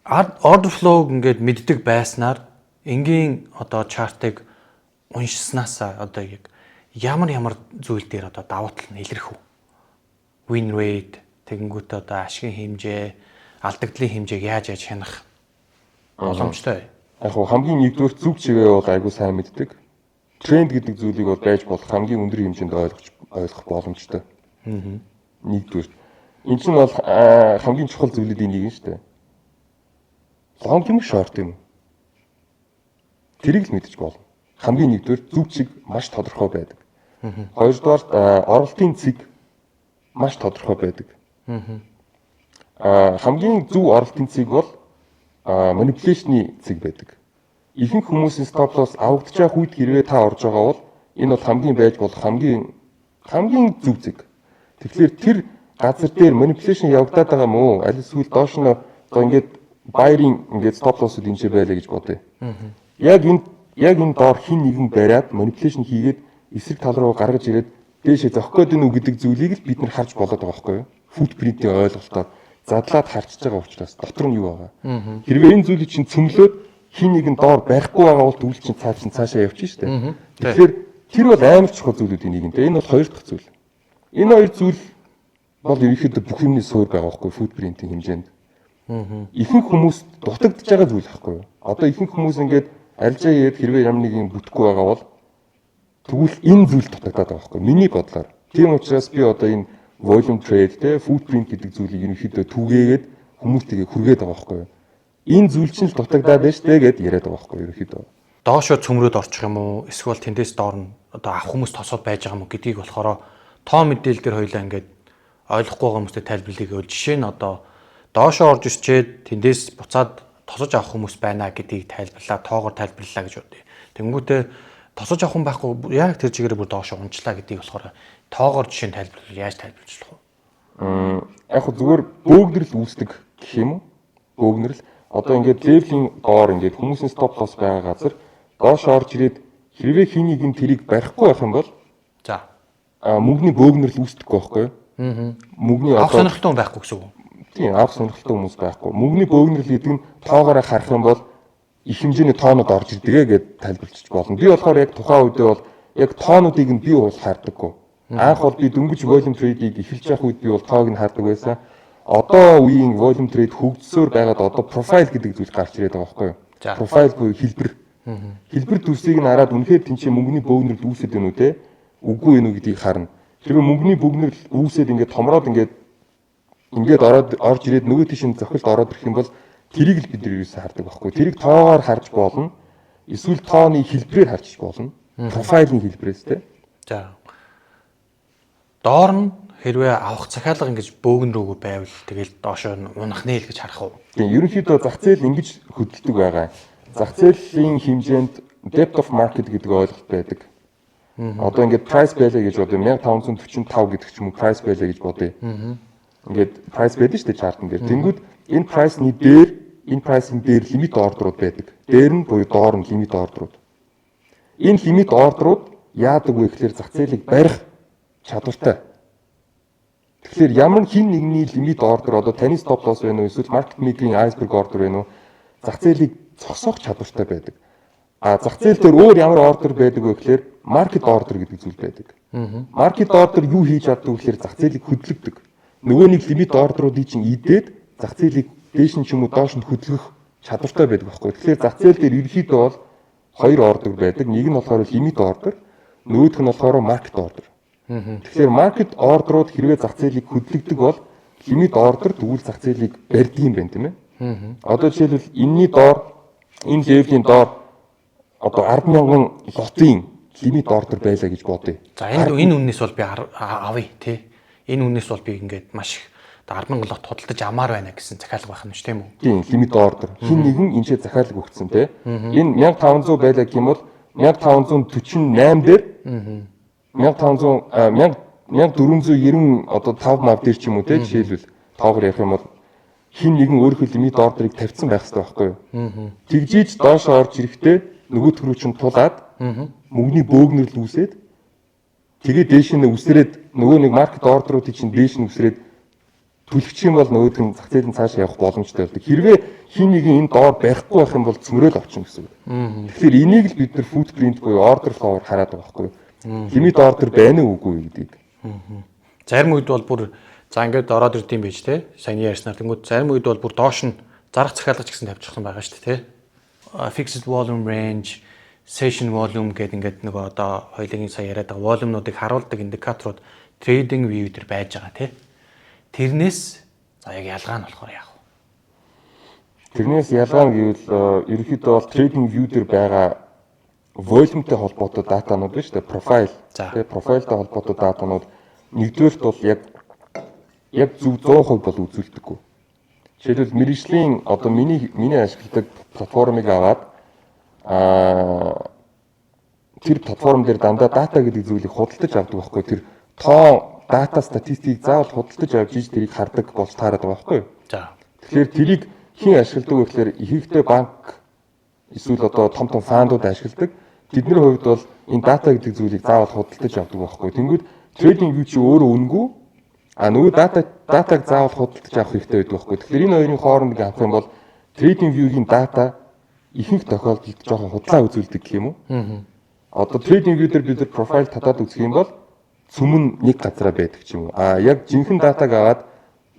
байгаа. Order flow ингээд мэддэг байснаар энгийн одоо чартыг уншсанаас одоо яг ямар зүйл дээр одоо давуу тал нь илэрх үү? Win rate, тэгэнгүүтээ одоо ашигын хэмжээ, алдагдлын хэмжээг яаж хянах боломжтой. Яг хамгийн нэгдүгээр зүг чигээ бол айгүй сайн мэддэг. Тренд гэдэг зүйлийг бол байж болох хамгийн өндөр хэмжээнд ойлгох боломжтой. Нэгдүгээр. Энэ чинь бол хамгийн чухал зүйлүүдийн нэг нь шүү дээ. Long юм short юм. Тэрийг л мэдэж болно. Хамгийн нэгдүгээр зүг чиг маш тодорхой байдаг. Хоёрдугаар оролтын цэг маш тодорхой байдаг. Хамгийн зөв оролтын цэг бол манипуляцны цэг байдаг. Ихэнх хүмүүсийн stop loss авагдаж байгаа үед хэрвээ та орж байгаа бол энэ бол хамгийн байж болох хамгийн зөв цэг. Тэгэхээр тэр газар дээр манипуляцн явагдаад байгаа юм уу? Аль эсвэл доош нь одоо ингээд buy-ийн ингээд stop loss-ууд энэ байлаа гэж бодъё. Яг энэ доор хин нэгэн бариад манипуляцн хийгээд эсрэг тал руу гаргаж ирээд дээшээ зохих гээд байна уу гэдэг зүйлийг л бид нар харж болоод байгаа байхгүй юу? Footprint-ийн ойлголтоор задлаад харчиж байгаа учраас дотор нь юу байгаа. Хэрвээ энэ зүйлийг чинь цөмлөөд хин нэг нь доор барихгүй байгаа бол дүүл чинь цаашаа явчих штэ. Тэгэхээр тэр бол амар чухал зүйлүүдийн нэг юм. Энэ бол хоёр дахь зүйл. Энэ хоёр зүйл бол ерөнхийдөө бүх юмний суурь байгаа байхгүй футпринтийн хэмжээнд. Ихэнх хүмүүс дутагдж байгаа зүйл байхгүй юу? Одоо ихэнх хүмүүс ингээд арилжаа хийгээд хэрвээ ямар нэг юм бүтэхгүй байгаа бол тэгвэл энэ зүйл дутагдаад байгаа байхгүй миний бодлоор. Тийм учраас би одоо энэ volume trade те footprint гэдэг зүйлийг ерөнхийдөө түгээгээд хүмүүстэйгээ хүргээд байгаа байхгүй юу? Энэ зүйл чинь л дутагдаад байна штэ гэд яриад байгаа байхгүй юу ерөнхийдөө. Доошоо цөмрөөд орчих юм уу? Эсвэл тэндээс доор нь одоо авах хүмүүс тосоод байж байгаа юм уу гэдгийг болохоор тоо мэдээлэл дээр хоёлаа ингээд ойлгохгүй байгаа хүмүүстэй тайлбарлая гэвэл жишээ нь одоо доошоо орж ирчээд тэндээс буцаад тосож авах хүмүүс байна гэдгийг тайлбарлаа, тоогоор тайлбарлаа гэж бодъё. Тэнгүүтээ тосож авах хүн байхгүй яг тэр чигээрээ бүр доошоо унчлаа гэдгийг болохоор тоогоор жишээ нь тайлбарлал яаж тайлбарлах вэ? Яг зүгээр бөөгнөрл үүсдэг гэх юм уу? Бөөгнөрл одоо ингээд левелийн доор ингээд хүмүүсийн стоп лосс байгаа газар доошоо орж ирээд хэрвээ хийнийг нь тэрийг барихгүй байх юм бол за мөнгөний бөөгнөрл үүсдэггүй байхгүй юу? Мөнгөний авах сонирхолтой хүн байхгүй гэсэн үг. Тийм авах сонирхолтой хүмүүс байхгүй. Мөнгөний бөөгнөрл гэдэг нь тоогоороо харах юм бол их хэмжээний тоонууд орж ирдэг гэд тайлбарлчих болно. Би болохоор яг тухайн үедээ бол яг тоонуудыг нь би бол хаардаггүй. Анх бол би дөнгөж volume trade-ийг эхэлж явах үед би бол тоог нь хардаг байсан. Одоо үеийн volume trade хөгжсөөр байгаад одоо profile гэдэг зүйл гарч ирээд байгаа байхгүй юу? Profile буюу хэлбэр. Хэлбэр төсвийг нь хараад үнэхээр тэнцээ мөнгөний бөөгнөрл үүсээд байна уу те? Үгүй ээ нүг гэдгийг харна. Хэрвээ мөнгөний бөөгнөрл үүсээд ингээд томроод ингээд орж ирээд нөгөө тийшин зохилд ороод ирэх юм бол тэрийг л бид нар юусэн хардаг байхгүй. Тэрийг тоогоор харж болно. Эсвэл тооны хэлбэрээр харж болно. Профайлын хэлбэрээс те. За. Доор нь хэрвээ авах захиалга ингэж бөөгнөрөөгөө байвал тэгэл доошоо нь унах нэ л гэж харах уу? Тийм, ерөнхийдөө зах зээл ингэж хөдөлдөг байгаа. Зах зээлийн хэмжээнд depth of market гэдэг ойлголт байдаг. Одоо ингээд price value гэж бодъё. 1545 гэдэг ч юм уу price value гэж бодъё. Ингээд price байдаг шүү дээ чартн дээр. Тэнгүүд энэ price-ны дээр, энэ price-ын дээр limit order-ууд байдаг. Дээр нь буюу доор нь limit order-ууд. Энэ limit order-ууд яадаг вэ гэхээр зах зээлийг барих чадвартай. Тэгэхээр ямар хин нэгний limit order одоо таны stop loss байна уу эсвэл market making iceberg order байна уу зах зээлийг зогсоох чадвартай байдаг. Зах зээл дээр өөр ямар ордер байдаг вэ гэхээр market order гэдэг зүйл байдаг. Market order юу хийж чаддаг вэ гэхээр зах зээлийг хөдлөгдөг. Нөгөө нэг limit ордеруудыг чинь идээд зах зээлийг дээш нь ч юм уу доош нь хөдлөх чадвартай байдаг байхгүй. Тэгэхээр зах зээл дээр ерөнхийдөө бол хоёр ордер байдаг. Нэг нь болохоор limit order, нөгөөх нь болохоор market order. Тэгэхээр market order-ууд хэрвээ зах зээлийг хөдлөгдөг бол limit order тэгвэл зах зээлийг барьдаг юм байна тийм ээ. Одоо жишээлбэл энэний доор энэ левелийн доор одоо 10,000 лотын limit order байлаа гэж бодъё. За энэ үннээс бол би авъя тий. Энэ үннээс бол би ингээд маш их 10,000 лот худалдаж амаар байна гэсэн захиалга байх юм ш тийм үү? Тийм, limit order. Хин нэгэн энэчээ захиалга өгсөн тий. Энэ 1500 байлаа гэх юм бол 1548 дээр 1490 одоо 5 мав дээр ч юм уу тий жишээлбэл тоогоор явах юм бол хин нэгэн өөрийнхөө limit order-ыг тавьсан байх хэрэгтэй байхгүй юу? Тэгжиж доош орж ирэхдээ нөгөөт рүү чинь тулаад мөнгөний бөөгнөрл үүсээд тэгээ дээш нь үсрээд нөгөө нэг маркет ордеруудыг чинь дээш нь үсрээд түлхчих юм бол нөгөөд нь зах зээлийн цааш явах боломжтой байдаг. Хэрвээ хин нэгэн энэ доор барихгүй байх юм бол цөмрөөл авчихна гэсэн үг. Тэгэхээр энийг л бид нар footprint буюу order flow-оор хараад байгаа байхгүй юу? Limit order байна уу үгүй гэдгийг. Зарим үед бол бүр за ингээд ороод ирдэм байж те. Сайн ярьснаар тэнгууд зарим үед бол бүр доош нь зарах захиалгач гэсэн тавьчихсан байгаа шүү дээ те. Fixed volume range, session volume гэдэг ингээд нөгөө одоо хоёулын сая яриад байгаа volume-нуудыг харуулдаг индикаторууд trading view дээр байж байгаа тий. Тэрнээс за яг ялгаа нь болохоор яах вэ? Тэрнээс ялгаа нь гэвэл ерөнхийдөө бол trading view дээр байгаа volumeтэй холбоотой датанууд байна шүү дээ. Profile. Тэгээ профайлтай холбоотой датанууд нэгдүгээрт бол яг зөв 100% бол үзүүлдэггүй. Жишээлбэл мэргэжлийн одоо миний ашигладаг платформыг аваад тэр платформ дээр дандаа дата гэдэг зүйлийг худалдаж авдаг байхгүй. Тэр тоо дата статистикийг заавал худалдаж авч иж тэрийг хардаг болж таарад байгаа байхгүй. За. Тэгэхээр тэрийг хэн ашигладаг вэ гэхээр ихэнхдээ банк эсвэл одоо том фандууд ашигладаг. Тэдний хувьд бол энэ дата гэдэг зүйлийг заавал худалдаж авдаг байхгүй. Тэнгүүд трейдинг view чи өөрөө үнэгүй. А нөгөө датаг заавал худалдаж авах хэрэгтэй байдаг байхгүй. Тэгэхээр энэ хоёрын хооронд ингээ авах юм бол TradingView-ийн дата ихэнх тохиолдолд жоохон худлаа үзүүлдэг гэх юм уу? Одоо TradingView дээр бид нар профайл татаад үзэх юм бол цөмөн нэг газараа байдаг ч юм уу. А яг жинхэнэ датаг аваад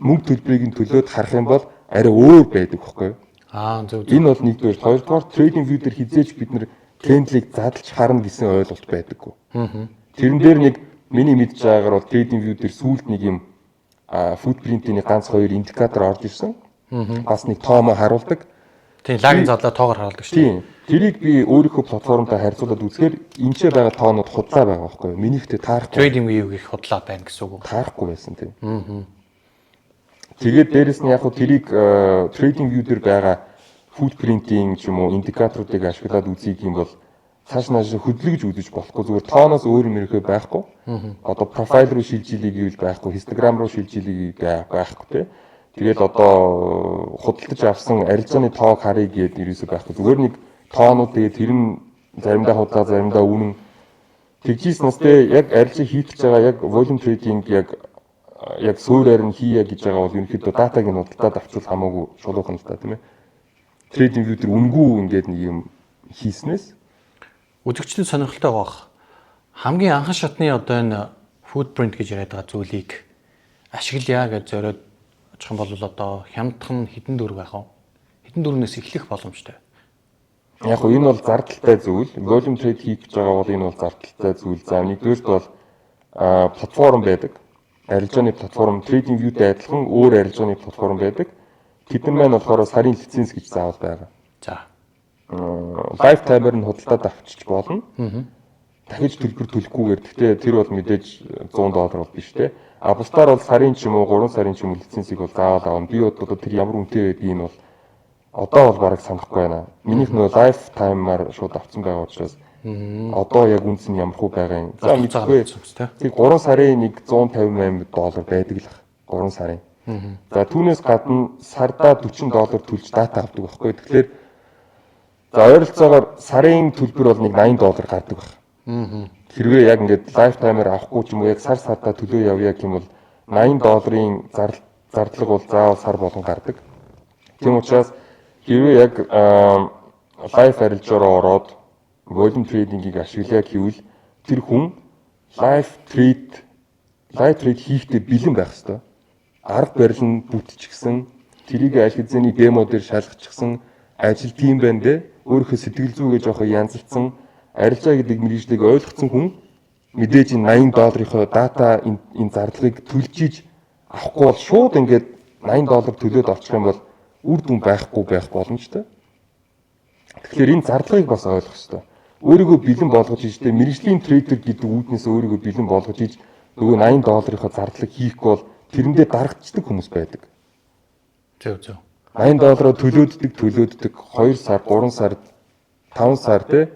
мөнгө төлбөрийг нь төлөөд харах юм бол арай өөр байдаг байхгүй юу? Зөв. Энэ бол нэгдүгээр. Хоёрдугаар TradingView дээр хизээж бид нар кэндлийг задлж харна гэсэн ойлголт байдаггүй. Тэрэн дээр нэг миний мэдж байгаагаар бол TradingView дээр сүүлд нэг юм footprint-ийн ганц хоёр индикатор орж ирсэн. Бас нэг тоомоо харуулдаг. Тийм, лагийн задлаа тоогоор харуулдаг шүү. Тийм. Тэрийг би өөрийнхөө платформтой харьцуулаад үзэхээр энэ ч байгаа тоонууд худлаа байгаа байхгүй юу? Минийхтэй таарахгүй. TradingView их худлаа байна гэсэн үг. Таарахгүй байсан тийм. Тэгээд дээрэс нь яг хөө тэрийг TradingView дээр байгаа footprint-ийн ч юм уу индикаторуудыг ашиглаад үзье юм бол цааш нааш хөдлөж үзэж болохгүй, зүгээр тооноос өөр юм ирэхээ байхгүй. Одоо профайл руу шилжилийг гэвэл байхгүй, Instagram руу шилжилийг байхгүй те. Тэгээд одоо худалдаж авсан арилжааны тоог харъя гээд ерөөсөй байхгүй. Зүгээр нэг тоонууд тэгээд тэр нь заримдаа худлаа, заримдаа үнэн. Тэгжийснээс те яг арилжаа хийгдэж байгаа яг volume trading яг суурьаар нь хийя гэж байгаа бол ерөнхийдөө датаг нь худалдаад авчвал хамаагүй шулуухан л та тийм ээ. TradingView дээр үнгүй ингээд нэг юм хийснээс үзэгчдийн сонирхолтой байх. Хамгийн анхан шатны одоо энэ footprint гэж яриад байгаа зүйлийг ашиглая гэж зориод очих юм бол одоо хямдхан хэдэн дөрөв байх вэ? Хэдэн дөрөвнөөс эхлэх боломжтой. Яг нь энэ бол зардалтай зүйл. Volume trade хийх гэж байгаа бол энэ бол зардалтай зүйл. За нэгдүгээрт бол платформ байдаг. Арилжааны платформ TradingView-тэй адилхан өөр арилжааны платформ байдаг. Тэдэн маань болохоор сарын лиценз гэж заавал байгаа. За. Live timer нь худалдаад авчиж болно. Дахиж төлбөр төлөхгүйгээр. Гэхдээ тэр бол мэдээж $100 бол биш те. А бусдаар бол сарын ч юм уу 3 сарын ч юм уу лицензийг бол заавал авна. Би одоо тэр ямар үнэтэй байдгийг нь бол одоо бол бараг санахгүй байна. Минийх нөгөө live timer шууд авсан байгаа учраас одоо яг үнс нь ямар хөө байгаа юм. За мэдгүй. Тэг 3 сарын нэг $158 байдаг л баг. 3 сарын. За түүнээс гадна сардаа $40 төлж дата авдаг байхгүй. Тэгэхээр за ойролцоогоор сарын төлбөр бол нэг $80 гардаг баг. Хэрвээ яг ингээд лайф таймер авахгүй ч юм уу яг сар сартаа төлөө явъя гэх юм бол $80-ийн зардлага бол заавал сар болгон гардаг. Тийм учраас хэрвээ яг лайф арилжаараа ороод volume trading-ийг ашиглая гэвэл тэр хүн live trade хийхдээ бэлэн байх ёстой. Арга барил нь бүтчихсэн, тэрийг аль хэзээний демо дээр шалгачихсан, ажил тийм байна дээ. Өөрийнхөө сэтгэл зүйгээ жоохон янзалцсан, арилжаа гэдэг мэргэжлийг ойлгоцсон хүн мэдээж $80-ийнхоо дата энэ зардлагыг төлжиж авахгүй бол шууд ингээд $80 төлөөд авчих юм бол үр дүн байхгүй байх боломжтой. Тэгэхээр энэ зардлагыг бас ойлгох ёстой. Өөрийгөө бэлэн болгож ижтэй мэргэжлийн трейдер гэдэг үүднээс өөрийгөө бэлэн болгож иж нөгөө $80-ийнхоо зардлыг хийхгүй бол тэрэндээ дарагдчихдаг хүмүүс байдаг. Зөв. $80 төлөөддөг 2 сар, 3 сар, 5 сар те.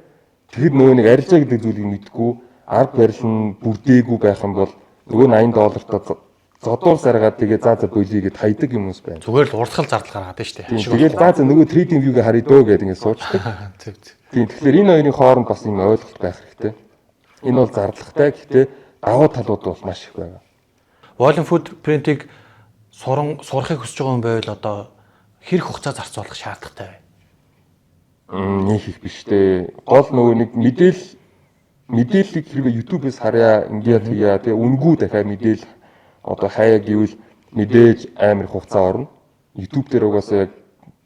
Тэгэхэд нөгөө нэг арилжаа гэдэг зүйлийг мэдгүй, арга барил нь бүрдээгүй байх юм бол нөгөө $80-тоо зодуул саргаад тэгээ за болиё гэд хайдаг хүмүүс байна. Зүгээр л уртгал зардал гаргаад байна шүү дээ. Тэгээд за нөгөө трейдинг вьюгээ харъя дөө гэдэг ингэ суучдаг. Зөв. Тийм тэгэхээр энэ хоёрын хооронд бас юм ойлголт байх хэрэгтэй. Энэ бол зардалтай гэхдээ давуу талууд бол маш их байна. Volume footprint-ийг сурахыг хүсэж байгаа юм байвал одоо хэрэг хугацаа зарцуулах шаардлагатай бай. Нэг их биш дээ. Гол нөгөө нэг мэдээллийг хэрвээ YouTube-ээс харъя, ингээд хийя. Тэгээ үнгүй дахиад мэдээл одоо хаяа гэвэл мэдээж амар хугацаа орно. YouTube дээр угаасаа яг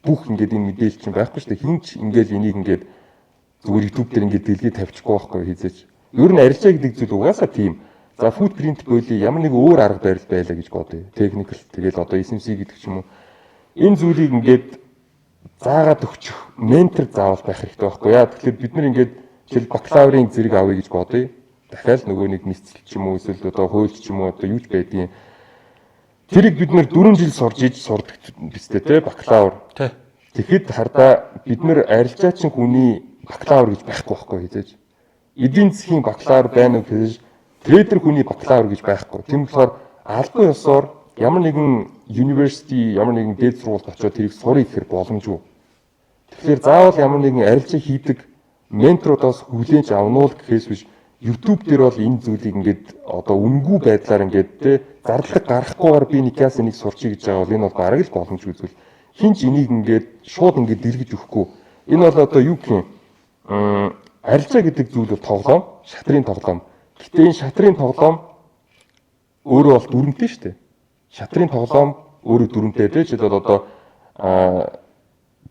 бүх ингээд энэ мэдээлэл чинь байхгүй шүү дээ. Хинч ингээд энийг ингээд зүгээр YouTube дээр ингээд дэлгий тавьчихгүй байхгүй хийзээч. Ер нь арилжаа гэдэг зүйл угаасаа тийм. За footprint боли ямар нэг өөр арга барил байлаа гэж бодъё. Technical тэгэл одоо SMC гэдэг ч юм уу. Энэ зүйлийг ингээд заагаад өгчих ментор заавал байх хэрэгтэй байхгүй яа. Тэгэхээр бид нар ингээд жишээл бакалаврын зэрэг авъя гэж бодъё. Дахиад нөгөө нэг мэдсэл ч юм уу эсвэл одоо хуульч ч юм уу одоо юу ч байдیں۔ Тэрийг бид нэр 4 жил сурж иж сурдаг бистэй те бакалавр. Тэгэхэд хардаа бид нэр арилжаачин хүний бакалавр гэж байхгүй байхгүй хэлээж. Эдийн засгийн бакалавр байна уу гэж трейдер хүний бакалавр гэж байхгүй. Тийм болохоор албан ёсоор ямар нэгэн university ямар нэгэн дээд сургуульд очиод тэрийг сурах гэхээр боломжгүй. Тэгэхээр заавал ямар нэгэн арилжаа хийдэг менторудаас хүлээж авнуул гэхээс биш YouTube дээр бол энэ зүйлийг ингээд одоо үнгүй байдлаар ингээд те зарлаг гарахгүйгээр би нэг яас энийг сурчий гэж байгаа бол энэ бол бараг л боломжгүй зүйл. Хинч энийг ингээд шууд ингээд дэргэж өгөхгүй. Энэ бол одоо юу гэх юм арилжаа гэдэг зүйл бол тоглоом, шатрын тоглоом. Гэтэ энэ шатрын тоглоом өөрөө бол дүрмтэй шүү дээ. Шатрын тоглоом өөрөө дүрмтэй те жишээд бол одоо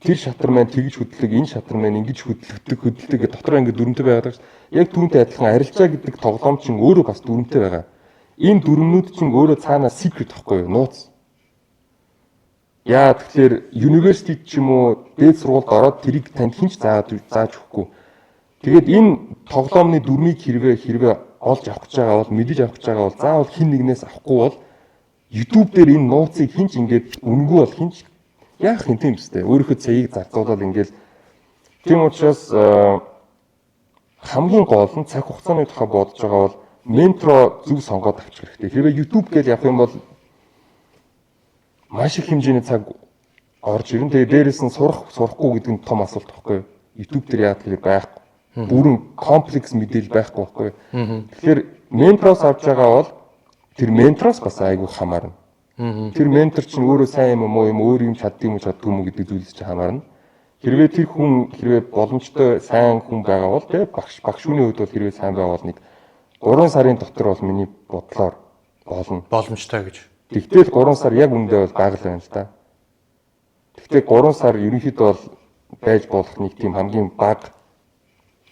тэр шатар маань тэгж хөдлөг, энэ шатар маань ингэж хөдөлдөг гэх дотроо ингээд дүрмтэй байгаад байгаа шүү. Яг түүнтэй адилхан арилжаа гэдэг тоглоом чинь өөрөө бас дүрмтэй байгаа. Энэ дүрмнүүд чинь өөрөө цаанаа secret байхгүй юу? Нууц. Яа тэгэхээр university ч юм уу дээд сургуульд ороод тэрийг танд хинч зааж өгөхгүй. Тэгээд энэ тоглоомны дүрмийг хэрвээ олж авах гэж байгаа бол мэдэж авах гэж байгаа бол заавал хин нэгнээс авахгүй бол YouTube дээр энэ нууцыг хинч ингээд үнгүй бол хинч яах юм тийм үстэй. Өөрийнхөө цагийг зарцуулаад ингээд тийм учраас хамгийн гол нь цаг хугацааны тухай бодож байгаа бол ментор зөв сонгоод авчих хэрэгтэй. Хэрвээ YouTube гэж явах юм бол маш их хэмжээний цаг орж ирнэ. Тэгээ дээрэс нь сурахгүй гэдэг нь том асуулт байхгүй юу? YouTube дээр яах гэхээр байхгүй. Бүрэн комплекс мэдээлэл байхгүй байхгүй юу? Тэгэхээр ментороос авч байгаа бол тэр ментороос бас айгүй хамаарна. Тэр ментор чинь өөрөө сайн юм уу өөр юм чаддгүй юм чаддгүй юм гэдэг зүйлс чинь хамаарна. Хэрвээ тэр хүн боломжтой сайн хүн байгаа бол тэгээ багшууны хувьд бол хэрвээ сайн байгаа бол нэг 3 сарын дотор бол миний бодлоор болно. Боломжтой гэж. Тэгтэл 3 сар яг үндэ бол бага л байна л да. Тэгтээ 3 сар ерөнхийдөө бол байж болох нэг тийм хамгийн бага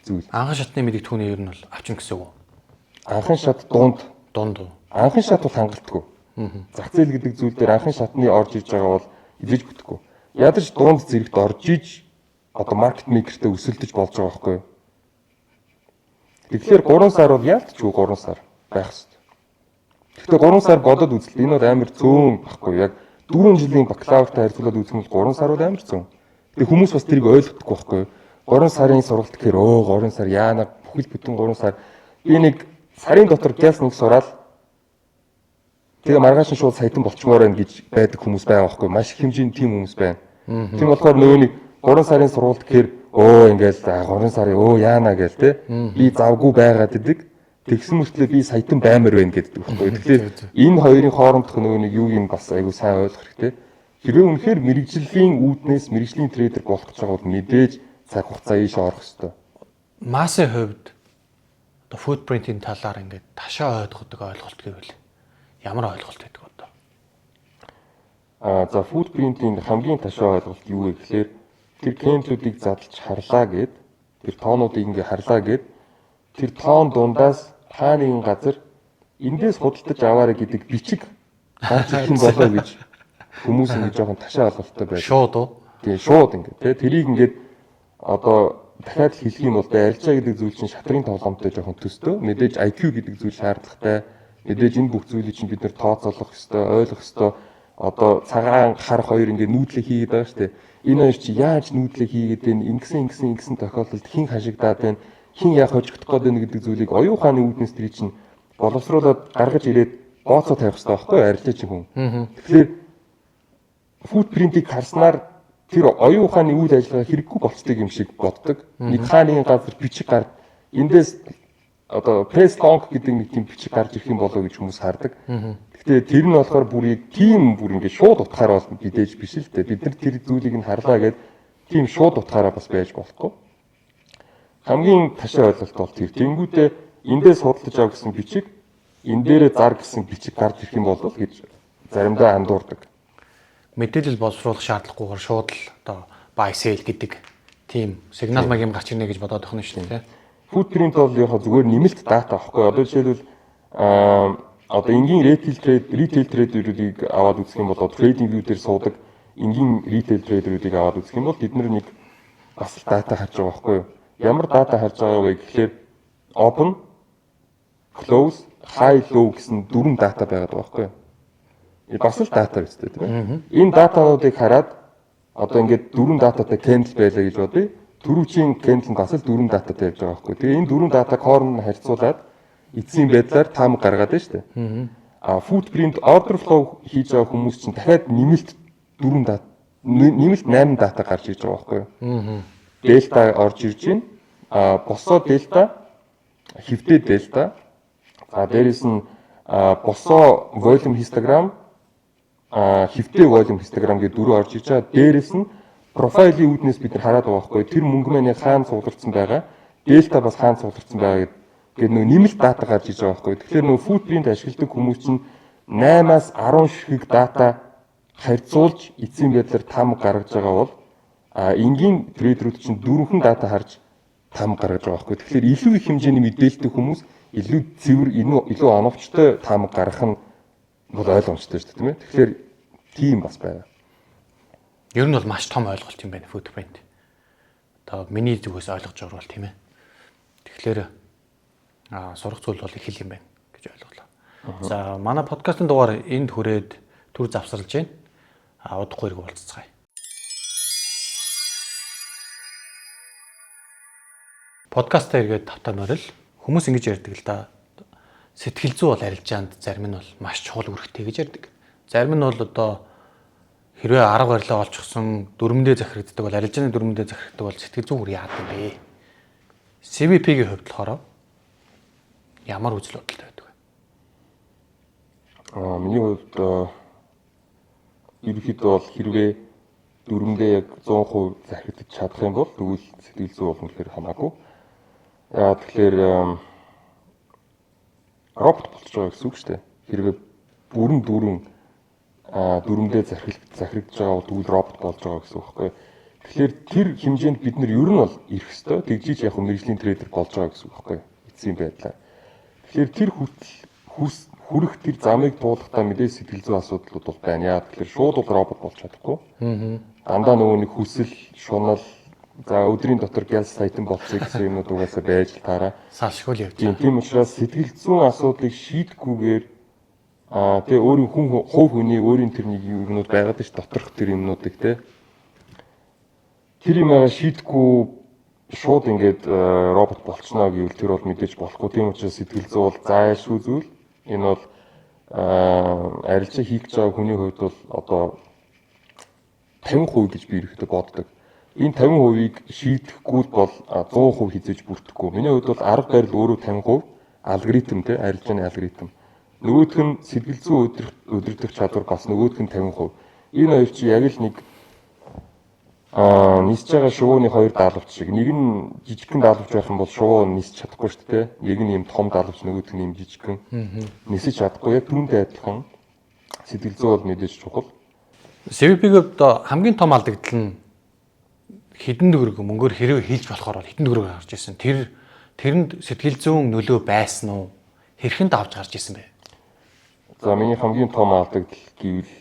зүйл. Анхан шатны мэдэгдэхүүний ер нь бол авчин гэсэн үг. Анхан шат дунд. Анхан шат бол хангалтгүй. Зах зээл гэдэг зүйл дээр анхан шатны орж иж байгаа бол эзэж бүтэхгүй. Ядаж дунд зэрэгт орж иж одоо маркет мейкертэй өсөлдөж болж байгаа байхгүй юу? Тэгэхээр 3 сар бол яалтчгүй 3 сар байх хэрэгтэй. Гэхдээ 3 сар бодоод үзэлт энэ бол амар зөөн байхгүй юу? Яг 4 жилийн бакалавртай харьцуулаад үзэх юм бол 3 сар бол амар зөөн. Тэгээ хүмүүс бас тэрийг ойлгохгүй байхгүй юу? 3 сарын сургалт гэхээр 3 сар яана бүхэл бүтэн 3 сар би нэг сарын дотор гяс нэг сураад тэгээ маргааш нь шууд саятан болчмоор байна гэж байдаг хүмүүс байгаа байхгүй маш их хэмжээний тийм хүмүүс байна. Тийм болохоор нөгөө нэг 3 сарын сургалт гэхээр ингээл 3 сарын яана гээл те би завгүй байгаад идэг. Тэгсэн мөртлөө би саятан баймар байна гэдэг байхгүй. Тэгэхээр энэ хоёрын хоорондох нөгөө нэг юуг нь бас айгүй сайн ойлгох хэрэгтэй. Хэрвээ үнэхээр мэрэгжлийн үүднээс мэрэгжлийн трейдер болох гэж байгаа бол мэдээж цаг хугацаа ийш орох хэрэгтэй. Масын хувьд одоо footprint-ийн талаар ингээд ташаа ойлгодог ойлголт гэвэл ямар ойлголт байдаг одоо? За footprint-ийн хамгийн ташаа ойлголт юу вэ гэхээр тэр кендлүүдийг задлж харлаа гэд тэр тоонуудыг ингээ харлаа гэд тэр тоон дундаас та нэгэн газар эндээс худалдаж аваарай гэдэг бичиг гарч ирэх юм болоо гэж хүмүүс ингэ жоохон ташаа ойлголттой байдаг. Шууд уу? Тийм шууд ингээ тий тэрийг ингээд одоо дахиад хэлэх юм бол арилжаа гэдэг зүйл чинь шатрын тоглоомтой жоохон төстөө мэдээж IQ гэдэг зүйл шаардлагатай. Мэдээж энэ бүх зүйлийг чинь бид нэр тооцоолох ёстой, ойлгох ёстой. Одоо цагаан хар хоёр ингээ нүүдлээ хийгээд байгаа шүү дээ. Энэ хоёр чи яаж нүүдлээ хийгээд байна? Ингэсэн тохиолдолд хэн хашигдаад байна? Хэн яах хожигдох гээд байна гэдэг зүйлийг оюун ухааны үүднээс тэр чинь боловсруулаад гаргаж ирээд бооцоо тавих хэрэгтэй байхгүй юу? Арилжаа чинь хүн. Тэгэхээр footprint-ийг харснаар тэр оюун ухааны үйл ажиллагаа хэрэггүй болцдог юм шиг боддог. Нэг хааны газар бичиг гар эндээс одоо press log гэдэг нэг тийм бичиг гарч ирэх юм болоо гэж хүмүүс хардаг. Гэхдээ тэр нь болохоор бүр ингээд шууд утгаараа бол бидээж биш л дээ. Бид нар тэр зүйлийг нь харлаа гэд тийм шууд утгаараа бас байж болохгүй. Хамгийн ташаа ойлголт бол тэр. Тэнгүүдээ эндээс худалдаж ав гэсэн бичиг, энэ дээрээ зар гэсэн бичиг гарч ирэх юм болов гэж заримдаа андуурдаг. Мэдээлэл боловсруулах шаардлагагүйгээр шууд л одоо buy sell гэдэг тийм сигнал маягийн гарч ирнэ гэж бодоод байна шүү дээ. Footprint бол яг зүгээр нэмэлт дата аахгүй. Одоо жишээлбэл одоо энгийн retail trader-уудыг аваад үзэх юм бол trading view дээр суудаг энгийн retail trader-уудыг аваад үзэх юм бол бид нэг бас дата харж байгаа байхгүй юу? Ямар дата харж байгаа вэ гэхээр open, close, high, low гэсэн 4 дата байгаад байгаа байхгүй юу? Бас л дата биз дээ тийм ээ. Энэ датануудыг хараад одоо ингээд 4 дататай candle байлаа гэж бодъё. Түрүүчийн candle бас л 4 дататай явж байгаа байхгүй. Тэгээ энэ 4 датаг хооронд нь харьцуулаад эцсийн байдлаар таам гаргаад байна шүү дээ. Footprint order flow хийж байгаа хүмүүс чинь дахиад нэмэлт 8 дата гарч ирж байгаа байхгүй юу? Delta орж ирж байна. Босоо delta хэвдээ Delta. За дээрэс нь босоо volume histogram хэвдээ volume histogram гэдэг дөрөв орж иж байгаа. Дээрэс нь профилийн үүднээс бид нар хараад байгаа байхгүй тэр мөнгө маань хаана цугларсан байгаа. Delta бас хаана цугларсан байгаа гэдэг нөө нэмэлт дата гарч иж байгаа байхгүй. Тэгэхээр нөө footprint ашигладаг хүмүүс чинь 8-аас 10 ширхэг дата харьцуулж эцсийн байдлаар там гаргаж байгаа бол энгийн трейдерүүд чинь дөрвөн дата харж там гаргаж байгаа байхгүй. Тэгэхээр илүү их хэмжээний мэдээлэлтэй хүмүүс илүү цэвэр илүү оновчтой там гаргах нь бол ойлгомжтой шүү дээ тийм ээ. Тэгэхээр тийм бас байна. Ер нь бол маш том ойлголт юм байна footprint. Одоо миний зүгээс ойлгож байгаа бол тийм ээ. Тэгэхээр сурах зүйл бол их хэл юм байна гэж ойлголоо. За манай подкастын дугаар энд хүрээд түр завсарлаж байна. Удахгүй хэрэг уулзцгаая. Подкастаа эргээд тавтаа морил хүмүүс ингэж ярьдаг л да. Сэтгэл зүй бол арилжаанд зарим нь бол маш чухал үүрэгтэй гэж ярьдаг. Зарим нь бол одоо хэрвээ арга барилаа олчихсон дүрмэндээ захирагддаг бол арилжааны дүрмэндээ захирагддаг бол сэтгэл зүй бүр яадаг бэ? CVP-ийн хувьд болохоор ямар үзэл бодолтой байдаг вэ? Миний хувьд ерөнхийдөө бол хэрвээ дүрмэндээ яг 100% захирагдаж чадах юм бол тэгвэл сэтгэл зүй бол үнэхээр хамаагүй. Тэгэхээр робот болчихж байгаа гэсэн үг шүү дээ. Хэрвээ бүрэн дүрмэндээ захирагдаж байгаа бол тэгвэл робот болж байгаа гэсэн үг байхгүй. Тэгэхээр тэр хэмжээнд бид нар ер нь бол ирэх ёстой. Тэгжиж яг мэргэжлийн трейдер болж байгаа гэсэн үг байхгүй. Эцсийн байдлаа. Тэгэхээр тэр хүрэх тэр замыг туулахдаа мэдээ сэтгэл зүй асуудлууд бол байна. Яа тэгэхээр шууд бол робот болж чадахгүй. Дандаа нөгөө нэг хүсэл, шунал, за өдрийн дотор гялс сайтан болцсон гэсэн юмнууд угаасаа байж таараа. Салшгүй явж байгаа. Тийм учраас сэтгэл зүйн асуудлыг шийдэхгүйгээр тэгээ өөрийн хувь хүний өөрийн тэр нэг юмнууд байгаад ш доторх тэр юмнуудыг тэр юмаа шийдэхгүй шууд ингээд робот болчихно гэвэл тэр бол мэдээж болохгүй. Тийм учраас сэтгэл зүй бол заашгүй зүйл. Энэ бол арилжаа хийх гэж байгаа хүний хувьд бол одоо 50% гэж би ирэхдээ боддог. Энэ 50%-ийг шийдэхгүй бол 100% хизээж бүрдэхгүй. Миний хувьд бол арга барил өөрөө 50% алгоритм арилжааны алгоритм. Нөгөөх нь сэтгэл зүй удирдах чадвар бас нөгөөх нь 50%. Энэ хоёр чи яг л нэг нисж байгаа шувууны хоёр даалгавч шиг. Нэг нь жижигхэн даалгавч байх юм бол шувуу нисч чадахгүй шүү дээ. Нэг нь юм том даалгавч, нөгөөх нь юм жижигхэн. Нисэж чадахгүй. Яг түүнтэй адилхан сэтгэл зүй бол мэдээж чухал. CVP-г хамгийн том алдагдал нь хэдэн төгрөг мөнгөөр хэрэг хийж болохоор хэдэн төгрөг гарч ирсэн. Тэрэнд сэтгэл зүйн нөлөө байсан уу? Хэрхэнд авч гарч ирсэн бэ? За миний хамгийн том алдагдал гэвэл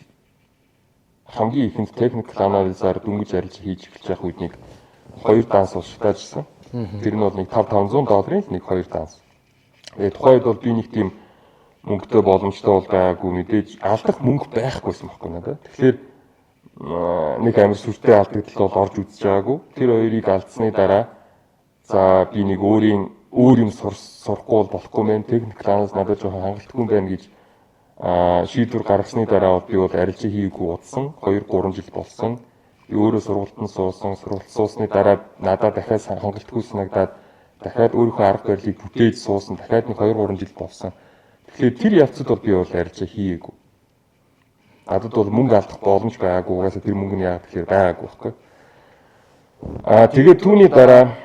хамгийн ихэнд техникл анализаар дүнгийн арилжаа хийж эхэлж байх үед нэг 2 данс ушигтаажсэн. Тэр нь бол нэг $500 нэг 2 данс. Тэгээд тухайд бол би нэг тийм мөнгөтэй боломжтой бол байгаагүй мэдээж алдах мөнгө байхгүйсэн байхгүй надад. Тэгэхээр нэг амар сүртэй алдагдал бол орж үзэж байгаагүй. Тэр хоёрыг алдсны дараа за би нэг өөр юм сурахгүй болохгүй мэн техникл анализ надад жоохон хангалтгүй байна гэж шийдвэр гаргасны дараа би бол арилжаа хийгээгүй удсан 2-3 жил болсон. Би өөрөө сургуультанд суусан, сургуульд суусны дараа надад дахиад хангалтгүй санагдаад дахиад өөрийнхөө арга барилыг бүтээж суусан. Дахиад нэг 2-3 жил болсон. Тэгэхээр тэр явцад бол би бол арилжаа хийгээгүй. Надад бол мөнгө алдах боломж байгаагүй. Угаасаа тэр мөнгө нь яагаад тэгэхээр байгаагүй байхгүй. Тэгээд түүний дараа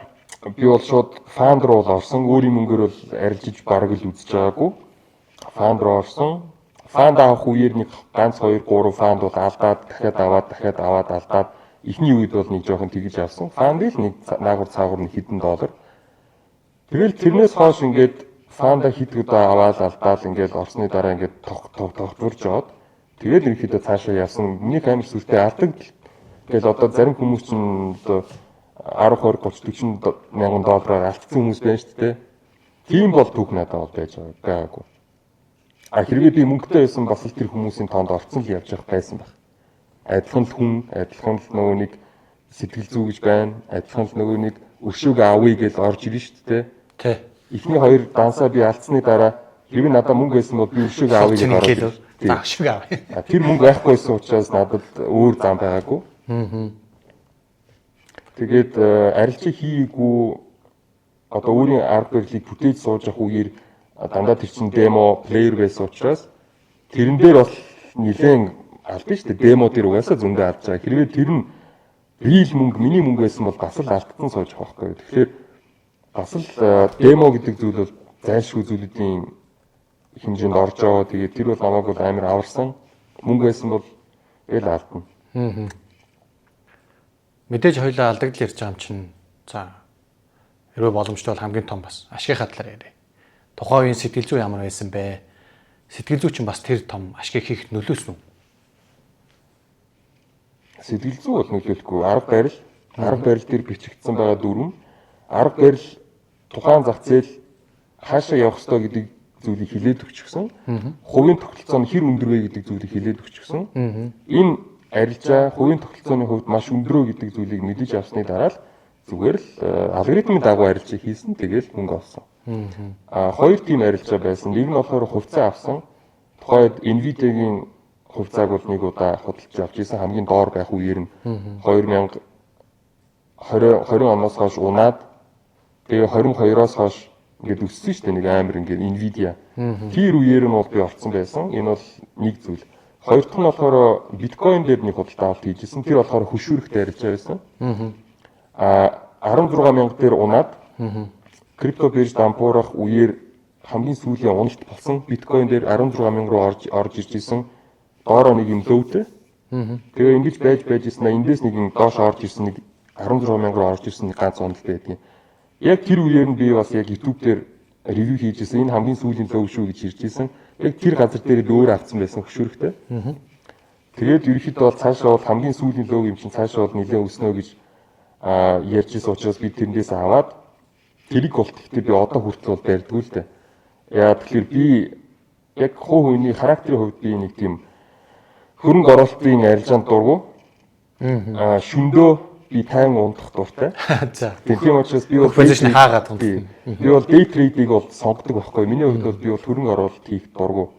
би бол шууд фанд руу орсон. Өөрийн мөнгөөр бол арилжиж бараг л үзэж байгаагүй. Фанд руу орсон. Фанд авах үеэр нэг ганц 2 3 фанд бол алдаад дахиад аваад алдаад эхний үед бол нэг жоохон тэгж авсан. Фандыг нэг наагур цаагур нэг хэдэн $. Тэгэл тэрнээс хойш ингээд фанда хэд удаа аваад алдаал ингээд орсны дараа ингээд тогтворж жоод тэгээд ерөнхийдөө цаашаа явсан. Миний амар сүртэй алдагдал. Тэгэл одоо зарим хүмүүс чинь одоо 10 20 30 40 мянган $-аар алдсан хүмүүс байна шүү дээ. Тийм бол түүх надад бол байж байгаагүй. Хэрвээ би мөнгөтэй байсан бас л тэр хүмүүсийн тоонд орцсон л явж явах байсан байх. Адилхан л хүн, адилхан л нөгөө нэг сэтгэл зүй гэж байна. Адилхан л нөгөө нэг өшөөг авъя гэж орж ирнэ шүү дээ. Тэ. Эхний 2 дансаа би алдсны дараа хэрвээ надад мөнгө байсан бол би өшөөг авъя гэж орж. Өшөөг авъя. Тэр мөнгө байхгүйсэн учраас надад өөр зам байгаагүй. Тэгээд арилжаа хийгээгүй одоо өөрийн арга барилыг бүтээж сууж авах үеэр дандаа тэр чин демо плеер байсан учраас тэрэн дээр бол нэлээд алдсан шүү дээ. Демо дээр угаасаа зөндөө авч байгаа. Хэрвээ тэр нь real мөнгө, миний мөнгө байсан бол бас л алдсан сууж авах байхгүй. Тэгэхээр бас л демо гэдэг зүйл бол зайлшгүй зүйлүүдийн хэмжээнд орж байгаа. Тэгээд тэр бол намайг бол амар аварсан. Мөнгө байсан бол эл алдна. Мэдээж хоёлаа алдагдал ярьж байгаа юм чинь за хэрвээ боломжтой бол хамгийн том бас ашигынхаа талаар яриа. Тухайн үеийн сэтгэл зүй ямар байсан бэ? Сэтгэл зүй чинь бас тэр том ашиг хийх нөлөөсөн үү? Сэтгэл зүй бол нөлөөлөхгүй. Арга барил дээр бичигдсэн байгаа дүрм, арга барил тухайн зах зээл хаашаа явах ёстой гэдэг зүйлийг хилээд өгчихсөн. Хувийн тогтолцоо нь хэр өндөр вэ гэдэг зүйлийг хилээд өгчихсөн. Энэ арилжаа хувийн тогтолцооны хувьд маш өндрөө гэдэг зүйлийг мэдэж авсны дараа л зүгээр л алгоритмын дагуу арилжаа хийсэн. Тэгэл мөнгө авсан. Хоёр тийм арилжаа байсан. Нэг нь болохоор хувьцаа авсан. Тухайд Nvidia-гийн хувьцааг бол нэг удаа худалдаж авч ирсэн. Хамгийн доор байх үеэр нь 2020 оноос хойш унаад тэгээ 22-оос хойш ингээд өссөн шүү дээ. Нэг амар ингээд Nvidia. Тэр үеэр нь бол би орцсон байсан. Энэ бол нэг зүйл. Хоёр дахь нь болохоор биткойн дээр нэг худалдаа авалт хийжсэн. Тэр болохоор хөшүүрэгтэй арилжаа байсан. 16,000 дээр унаад крипто бирж дампуурах үеэр хамгийн сүүлийн уналт болсон биткойн дээр 16,000 руу орж ирж исэн. Доороо нэг юм лөвтэй. Тэгээ ингэж байж ирсэн. Эндээс нэг юм доош орж ирсэн нэг 16,000 руу орж ирсэн нэг ганц уналт байдгийг. Яг тэр үеэр нь би бас яг YouTube дээр ревю хийжсэн. Энэ хамгийн сүүлийн лөв шүү гэж ирж исэн. Яг тэр газар дээр өөр авцсан байсан хөшүүрэгтэй. Тэгээд ерөнхийдөө бол цаашаа бол хамгийн сүүлийн лөв юм чинь цаашаа бол нэлээд өснө гэж ярьжсэн учраас би тэрнээс аваад тэрийг бол гэхдээ би одоо хүртэл бол барьдгүй л дээ. Яа тэгэхээр би яг хувийн характерын хувьд би нэг тийм хөрөнгө оруулалтын арилжаанд дургу. Шөндөө би тайван унтах дуртай. За. Тийм учраас би бол позишн хаагаад унтсан. Би бол day trade-ийг бол сонгодог байхгүй. Миний хувьд бол би бол хөрөнгө оруулалт хийх дургу.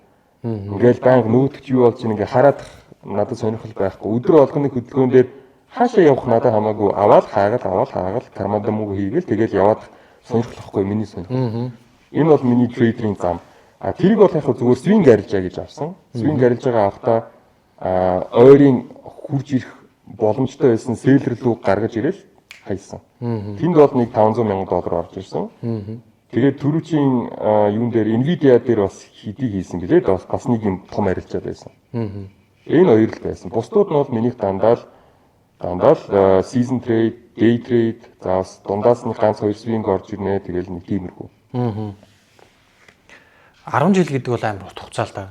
Ингээл банк нүүдч юу болж ингээ хараад надад сонирхол байхгүй. Өдөр болгоны хөдөлгөөн дээр хаашаа явах надад хамаагүй аваад хаагаад карманда мөнгө хийгээл тэгэл яваад сонирхол ахгүй миний сонирхол. Энэ бол миний трейдинг зам. Тэрийг бол яг зүгээр swing арилжаа гэж авсан. Swing арилжаагаа авахдаа ойрын хурж ирэх боломжтой байсан селлер рүү гаргаж ирэл хайсан. Тэнд бол нэг $500,000 орж ирсэн. Тэгээд түрүүчийн юун дээр Nvidia дээр бас хэдий хийсэн гэлээ. Бас нэг юм том арилжаа байсан. Энэ хоёр л байсан. Бусдууд нь бол минийх дандаа л season trade, day trade, заас дундаас нь ганц хоёр swing орж ирнэ. Тэгэл нэг тиймэрхүү. 10 жил гэдэг бол амар урт хугацаа л да.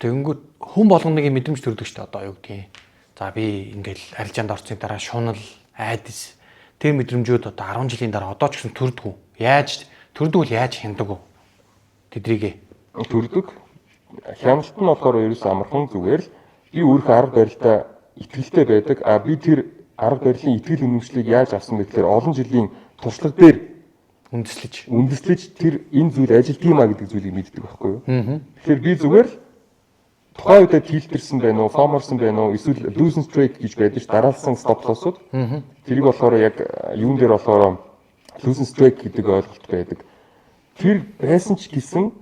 Тэгэнгүүт хүн болгоныг мэдрэмж төрдөг шүү дээ одоо юу гэдгийг. За би ингээл арилжаанд орсны дараа шунал, айдас тэр мэдрэмжүүд одоо 10 жилийн дараа одоо ч гэсэн төрдөг үү? Яаж төрдөг бол яаж хяндаг вэ? Тэдрийгээ төрдөг. Хяналт нь болохоор ерөөс амархан зүгээр л би өөрийнхөө арга барилдаа итгэлтэй байдаг. Би тэр арга барилын итгэл үнэмшлийг яаж авсан бэ гэхээр олон жилийн туршлага дээр үндэслэж тэр энэ зүйл ажилт юм а гэдэг зүйлийг мэддэг байхгүй юу? Тэгэхээр би зүгээр л тухайн үедээ тилтэрсэн байна уу, фоморсон байна уу, эсвэл losing streak гэж байдаг ш дараалсан stop loss-ууд. Тэрийг болохоор яг юун дээр болохоор losing streak гэдэг ойлголт байдаг. Тэр байсан ч гэсэн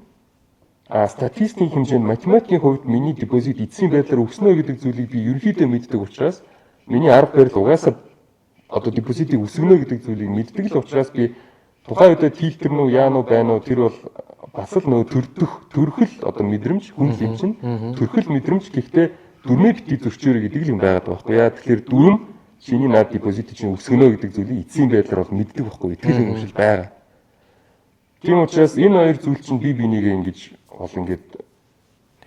статистикийн хэмжээнд математикийн хувьд миний депозит эцсийн байдлаар өснө гэдэг зүйлийг би ерөнхийдөө мэддэг учраас миний арга барил угаасаа одоо депозитыг өсгөнө гэдэг зүйлийг мэддэг л учраас би тухайн үедээ тилтэрнэ үү, яа нү байна уу тэр бол бас л нөө төрхөл одоо мэдрэмж хүн юм чинь төрхөл мэдрэмж гэхдээ дүрмээ бити зөрчөөрэй гэдэг л юм байгаад байгаа байхгүй яа тэгэхээр дүрм чиний наад депозит чинь өсгөнө гэдэг зүйлийг эцсийн байдлаар бол мэддэг байхгүй итгэл үнэмшил байгаа. Тийм учраас энэ хоёр зүйл чинь бие бинийгээ ингэж бол ингээд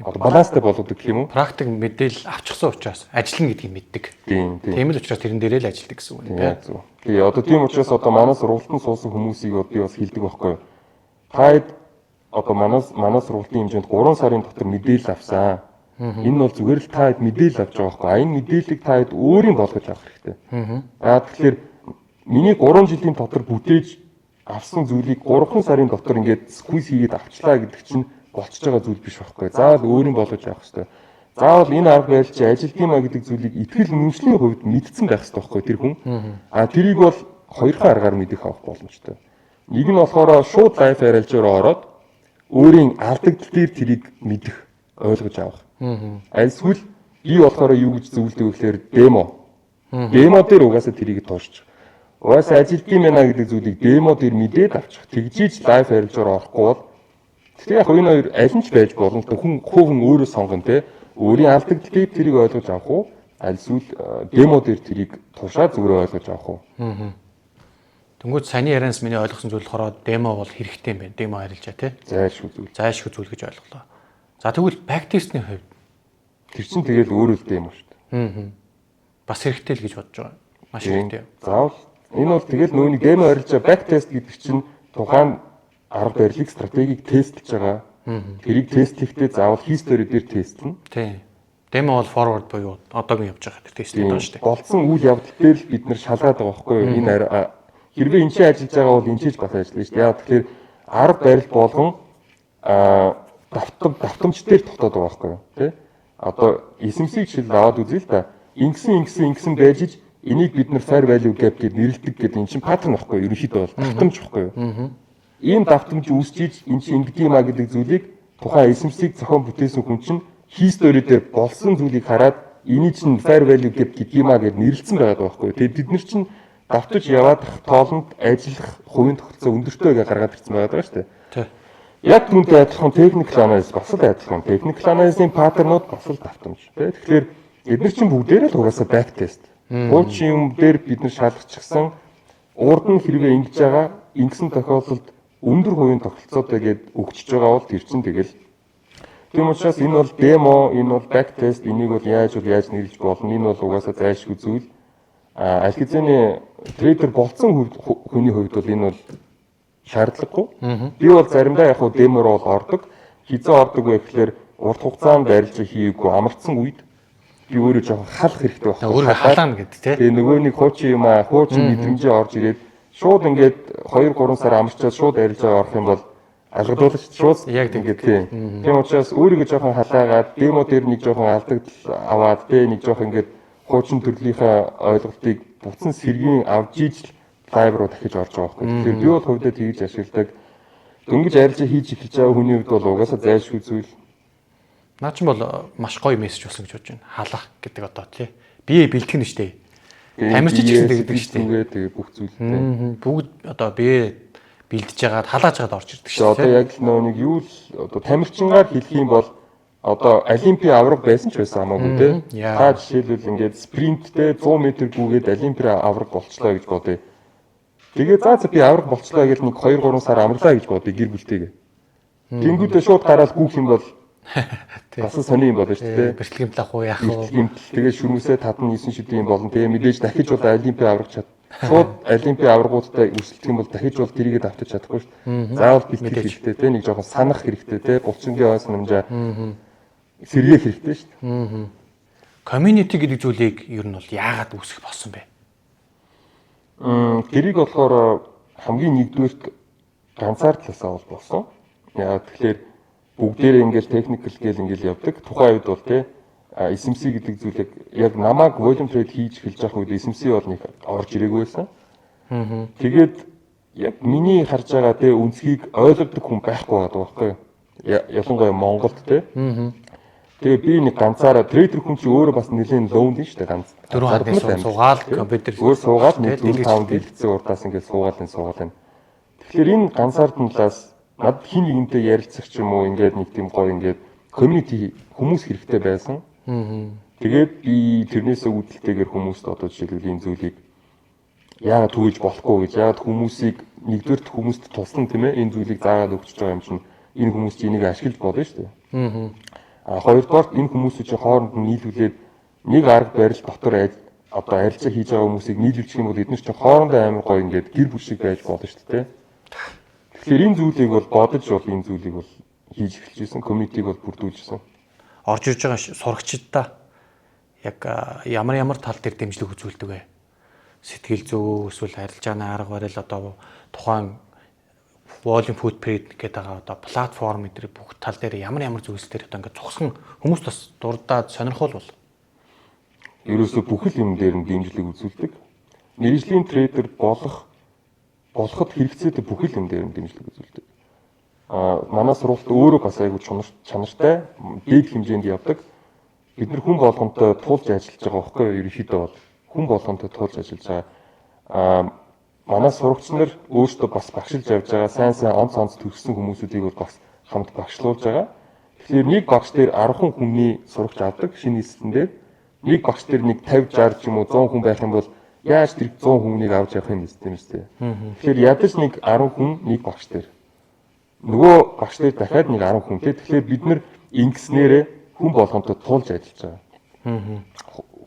одоо баланстай болгодог гэх юм уу? Практик мэдээлэл авчихсан учраас ажиллана гэдгийг мэддэг. Тийм л учраас тэрэн дээрээ л ажилладаг гэсэн үг юм байна. Тий, одоо тийм учраас одоо манаас сургалтанд суусан хүмүүсийг би бас хэлдэг байхгүй. Таад одоо манаас сургалтын хэмжээнд 3 сарын дотор мэдээлэл авсан. Энэ бол зүгээр л таад мэдээлэл авч байгаа байхгүй. Энэ мэдээллийг таад өөрийн болгож авах хэрэгтэй. Тэгэхээр миний 3 жилийн дотор бүтээж авсан зүйлийг 3 сарын дотор ингээд сквиз хийгээд авчлаа гэдэг чинь болчихж байгаа зүйл биш байхгүй. Заавал өөрийн болгож авах хэрэгтэй. Заавал энэ арга барил чи ажилт юм а гэдэг зүйлийг итгэл үнэмшлийн хувьд мэдсэн байх хэрэгтэй байхгүй тэр хүн. Тэрийг бол хоёрхан аргаар мэдэх авах боломжтой. Нэг нь болохоор шууд лайв арилжаар ороод өөрийн алдагдал дээр тэрийг мэдэх, ойлгож авах. Альсвал би болохоор юу гэж зөвлөдөг вэ гэхээр демо. Демо дээр угаасаа тэрийг туушчих. Угаасаа ажилтгийн мэнэ гэдэг зүйлийг демо дээр мэдээд авчих. Тэгжиж лайв арилжаар орохгүй бол тэгэхээр яг энэ хоёр аль нь ч байж болно. Хүн өөрөө сонгоно те. Өөрийн алдагдлыг тэрийг ойлгож авах уу? Альсвал демо дээр тэрийг тушаад зүгээр ойлгож авах уу? Тэнгүүд саяны ярианаас миний ойлгосон зүйл болохоор демо бол хэрэгтэй юм байна. Демо арилжаа тий. Зайлшгүй зүйл. Зайлшгүй зүйл гэж ойлголоо. За тэгвэл back test-ийн хувьд тэр чинь тэгэл өөрөө л демо шүү дээ. бас хэрэгтэй л гэж бодож байгаа. Маш хэрэгтэй. Заавал энэ бол тэгэл нөөний демо арилжаа back test гэдэг чинь тухайн арга барилыг стратегийг тестэлж байгаа. Тэрийг тестлэхдээ заавал history дээр тестлэн. Тий. Демо бол forward буюу одоогийн явж байгаа тестлээд байгаа шүү дээ. Болцсон үйл явдал дээр л бид нэр шалгаад байгаа байхгүй юу? Энэ хэрвээ энэ чинь ажиллаж байгаа бол энэ чинь бас ажиллана шүү дээ. Яг тэгэхээр арга барил болгон давтамж дээр тогтоод байгаа байхгүй юу? Тэ? Одоо эсэмсийг жишээл аваад үзье л да. Ингэсэн байж ич энийг бид нэр fair value gap гэж нэрлэдэг гэдэг энэ чинь паттерн байхгүй юу? Ерөнхийдөө бол давтамж байхгүй юу? Ийм давтамж үүсчиж энэ чинь ингэдэг юм а гэдэг зүйлийг тухайн эсэмсийг зохион бүтээсэн хүн чинь history дээр болсон зүйлийг хараад энийг чинь fair value gap гэдэг юм а гэж нэрлэлсэн байгаа байхгүй юу? Тэгээд бид нар чинь давтаж яваад тоолонд ажиллах хувийн тогтолцоо өндөртэй гэж гаргаад ирсэн байгаа шүү дээ. Тий. Яг түүнтэй адилхан technical analysis бас л адилхан. Technical analysis-ийн паттернууд бас л давтамж. Тэгэхээр эдгээр чинь бүгдээрээ л угаасаа back test. Хуучин юм дээр бид нар шалгачихсан урд нь хэрвээ ингэж байгаа ингэсэн тохиолдолд өндөр хувийн тогтолцоотой гэд өгчөж байгаа бол тэр чинь тэгэл тийм учраас энэ бол демо, энэ бол back test, энийг бол яаж нэрлэж болно. Энэ бол угаасаа зайлшгүй зүйл. Аль хэзээний трейдер болцсон хүний хувьд бол энэ бол шаардлагагүй. Би бол заримдаа яг хуу демор бол ордог. Хизээ ордог вэ гэхээр урт хугацаанд арилжаа хийгээгүй амарцсан үед би өөрөө жоохон халах хэрэгтэй байна. Өөрөө халаана гэдэг тий. Тэгээ нөгөө нэг хуучин юм аа, хуучин мэдрэмжээ орж ирээд шууд ингээд 2-3 сар амарчаад шууд арилжаа орох юм бол алгадуулж шууд яг ингээд тийм. Тийм учраас өөрийгөө жоохон халаагаад демо дээр нэг жоохон алдагдал аваад нэг жоохон ингээд хуучин төрлийнхаа ойлголтыг буцан сэргийн авж ижил лайв руу дахиж орж байгаа байхгүй. Тэгэхээр би бол хувьдаа тэгж ашигладаг. Дөнгөж арилжаа хийж эхэлж байгаа хүний хувьд бол угаасаа зайлшгүй зүйл. Наа ч бол маш гоё мессеж болсон гэж бодож байна. Халах гэдэг одоо тий. Бие бэлтгэн нь шүү дээ. Тамирчиж гэсэн гэдэг шүү дээ. Тэгээ бүх зүйлтэй. Бүгд одоо бие бэлдэж байгаад халааж байгаад орж ирдэг шүү дээ. Одоо яг л нэг юу л одоо тамирчингаар хэлэх юм бол одоо олимпийн авраг байсан ч байсан хамаагүй те. Та жишээлбэл ингээд спринттэй 100 м гүгээд олимпийн авраг болчлоо гэж бодъё. Тэгээ за би авраг болчлоо гэж нэг 2-3 сар амарлаа гэж бодъё гэр бүлтэйгээ. Тэнгүүдээ шууд гараад гүөх юм бол бас сони юм болно шүү дээ. Бэртлэгэмтлэх уу яах вэ? Тэгээ шүрмэсээ татна 9 шүдийн юм болно. Тэгээ мэдээж дахиж бол олимпийн авраг чад. Шууд олимпийн аврагуудтай өрсөлдөх юм бол дахиж бол тэрийгэ давтаж чадахгүй шүү дээ. Заавал бэлтгэх хэрэгтэй те. Нэг жоохон санах хэрэгтэй те. Булчингийн хойс намжаа сэргээх хэрэгтэй шүү дээ. Community гэдэг зүйлийг ер нь бол яагаад үүсгэх болсон бэ? Тэрийг болохоор хамгийн нэгдүгээрт ганцаардлаасаа бол болсон. Яа тэгэхээр бүгдээрээ ингээл техникл гээл ингээл явдаг. Тухайн үед бол те SMC гэдэг зүйлийг яг намайг volume trade хийж эхэлж байх үед SMC бол нэг орж ирээгүй байсан. Тэгээд яг миний харж байгаа те үнцгийг ойлгодог хүн байхгүй байгаа байхгүй юу? Ялангуяа Монголд те. Тэгээ би нэг ганцаараа трейдер хүн чи өөрөө бас нэлийн лоунд нь шүү дээ ганц. 4 хоног суугаал компьютер өөр суугаад нэг 4-5 гэлцээ урдаас ингээд суугаал. Тэгэхээр энэ ганцаардналаас над хин нэгнтэй ярилцах ч юм уу ингээд нэг тийм гоё ингээд community хүмүүс хэрэгтэй байсан. Тэгээд би тэрнээсээ үүдэлтэйгээр хүмүүст одоо жишээлбэл энэ зүйлийг яагаад түгэж болохгүй гэж яагаад хүмүүсийг нэгдүгээрт хүмүүст туслан тийм ээ энэ зүйлийг заагаад өгч байгаа юм чинь энэ хүмүүс чинь энийг ашиглаж болно шүү дээ. Хоёрдугаар энэ хүмүүсүүд чинь хооронд нь нийлүүлээд нэг арга барил дотор одоо арилжаа хийж байгаа хүмүүсийг нийлүүлчих юм бол эдгээр чинь хоорондоо амар гоё ингээд гэр бүл шиг байж болно шүү дээ. Тэгэхээр энэ зүйлийг бол бодож бол энэ зүйлийг бол хийж эхэлжсэн, community-г бол бүрдүүлжсэн. Орж ирж байгаа сурагчдаа яг ямар тал дээр дэмжлэг үзүүлдэг вэ? Сэтгэл зүй эсвэл арилжааны арга барил одоо тухайн volume footprint гэдэг байгаа одоо платформ эдгээр бүх тал дээр ямар зүйлс дээр одоо ингээд цугсан хүмүүс бас дурдаад сонирхол бол ерөөсөө бүх л юм дээр нь дэмжлэг үзүүлдэг. мэргэжлийн трейдер болоход хэрэгцээтэй бүхэл юм дээр дэмжлэг үзүүлдэг. Манай сургалт өөрөө бас айгүй чанартай дэд хэмжээнд явдаг. Бид нар хүн болгонтой туулж ажиллаж байгаа байхгүй юу? Ерөнхийдөө бол хүн болгонтой туулж ажиллаж байгаа. Манай сурагч нар өөрсдөө бас багшилж явж байгаа сайн онц төгссөн хүмүүсүүдийг бол бас хамт багшлуулж байгаа. Тэгэхээр нэг багш дээр 10 хүний сурагч авдаг шинэ нийслэлэн дээр. Нэг багш дээр нэг 50 60 ч юм уу 100 хүн байх юм бол яаж тэр 100 хүнийг авч явах юм бэ? Тэгэхээр ядаж нэг 10 хүн нэг багш дээр. Нөгөө багш дээр дахиад нэг 10 хүн тий. Тэгэхээр бид нар ингэснээрээ хүн болгонтой туулж ажиллаж байгаа.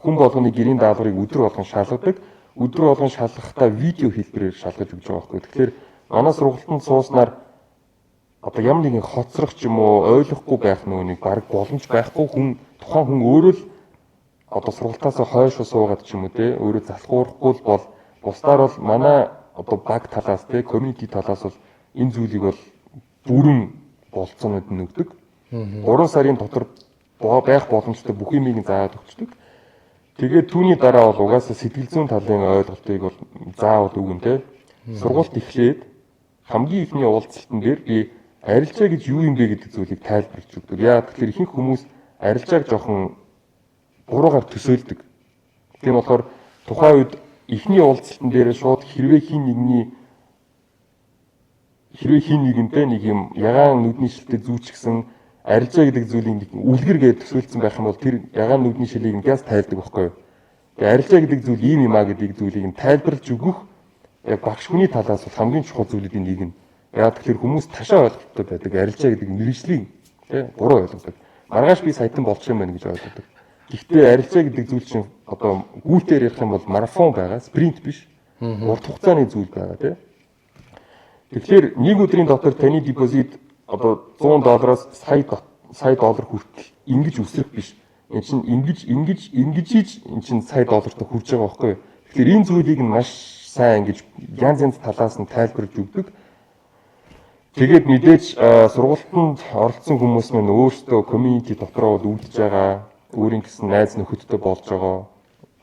Хүн болгоны гэрийн даалгаврыг өдөр болгон шалгадаг. Өдөр болгон шалгахдаа видео хэлбэрээр шалгаж өгч байгаа байхгүй. Тэгэхээр манай сургалтанд сууснаар одоо ямар нэгэн хоцрох ч юм уу ойлгохгүй байх нүунийг баг боломж байхгүй тухайн хүн өөрөө л одоо сургалтаас хойш суугаад ч юм уу те өөрөө залхуурахгүй л бол бусдаар бол манай одоо баг талаас те community талаас бол энэ зүйлийг бол бүрэн болцоонод нөгдөг. 3 сарын дотор байх боломжтой бүх юмыг заагаад өгчдөг. Тэгээд түүний дараа бол угаасаа сэтгэл зүйн талын ойлголтыг бол заавал өгнө те. Сургалт эхлээд хамгийн ихний уулзалтан дээр би арилжаа гэж юу юм бэ гэдэг зүйлийг тайлбарлаж өгдөг. Яагаад гэвэл ихэнх хүмүүс арилжааг жоохон буруугаар төсөөлдөг. Тийм болохоор тухайн үед ихний уулзалтан дээр шууд хэрвээ хин нэгэнтэй нэг юм ягаан нүдний шилтэд зүүчгсэн арилжаа гэдэг зүйлийг нэг үлгэр гэж төсөөлсөн байх юм бол тэр ягаан нүдний шилийг газ тайлдаг байхгүй юу. Тэгээ арилжаа гэдэг зүйл ийм юм а гэдэг зүйлийг тайлбарлаж өгөх яг багш хүний талаас бол хамгийн чухал зүйлүүдийн нэг нь. Яагаад тэгэхээр хүмүүс ташаа ойлголттой байдаг. Арилжаа гэдэг мэргэжлийн тий буруу ойлгодог. Маргааш би саятан болчих юм байна гэж ойлгодог. Гэхдээ арилжаа гэдэг зүйл чинь одоо гүйтээр ярих юм бол марафон байгаа, спринт биш. Урт хугацааны зүйл байгаа тий. Тэгэхээр нэг өдрийн дотор таны депозит одоо $100-аас сая доллар хүртэл ингэж өсрөх биш. Энэ чинь ингэж энэ чинь сая доллартай хүрж байгаа байхгүй юу? Тэгэхээр энэ зүйлийг нь маш сайн ингэж янз талаас нь тайлбарлаж өгдөг. Тэгээд мэдээж сургалтанд оролцсон хүмүүс маань өөрсдөө community дотроо үлдэж байгаа, өөрийн гэсэн найз нөхөдтэй болж байгаа,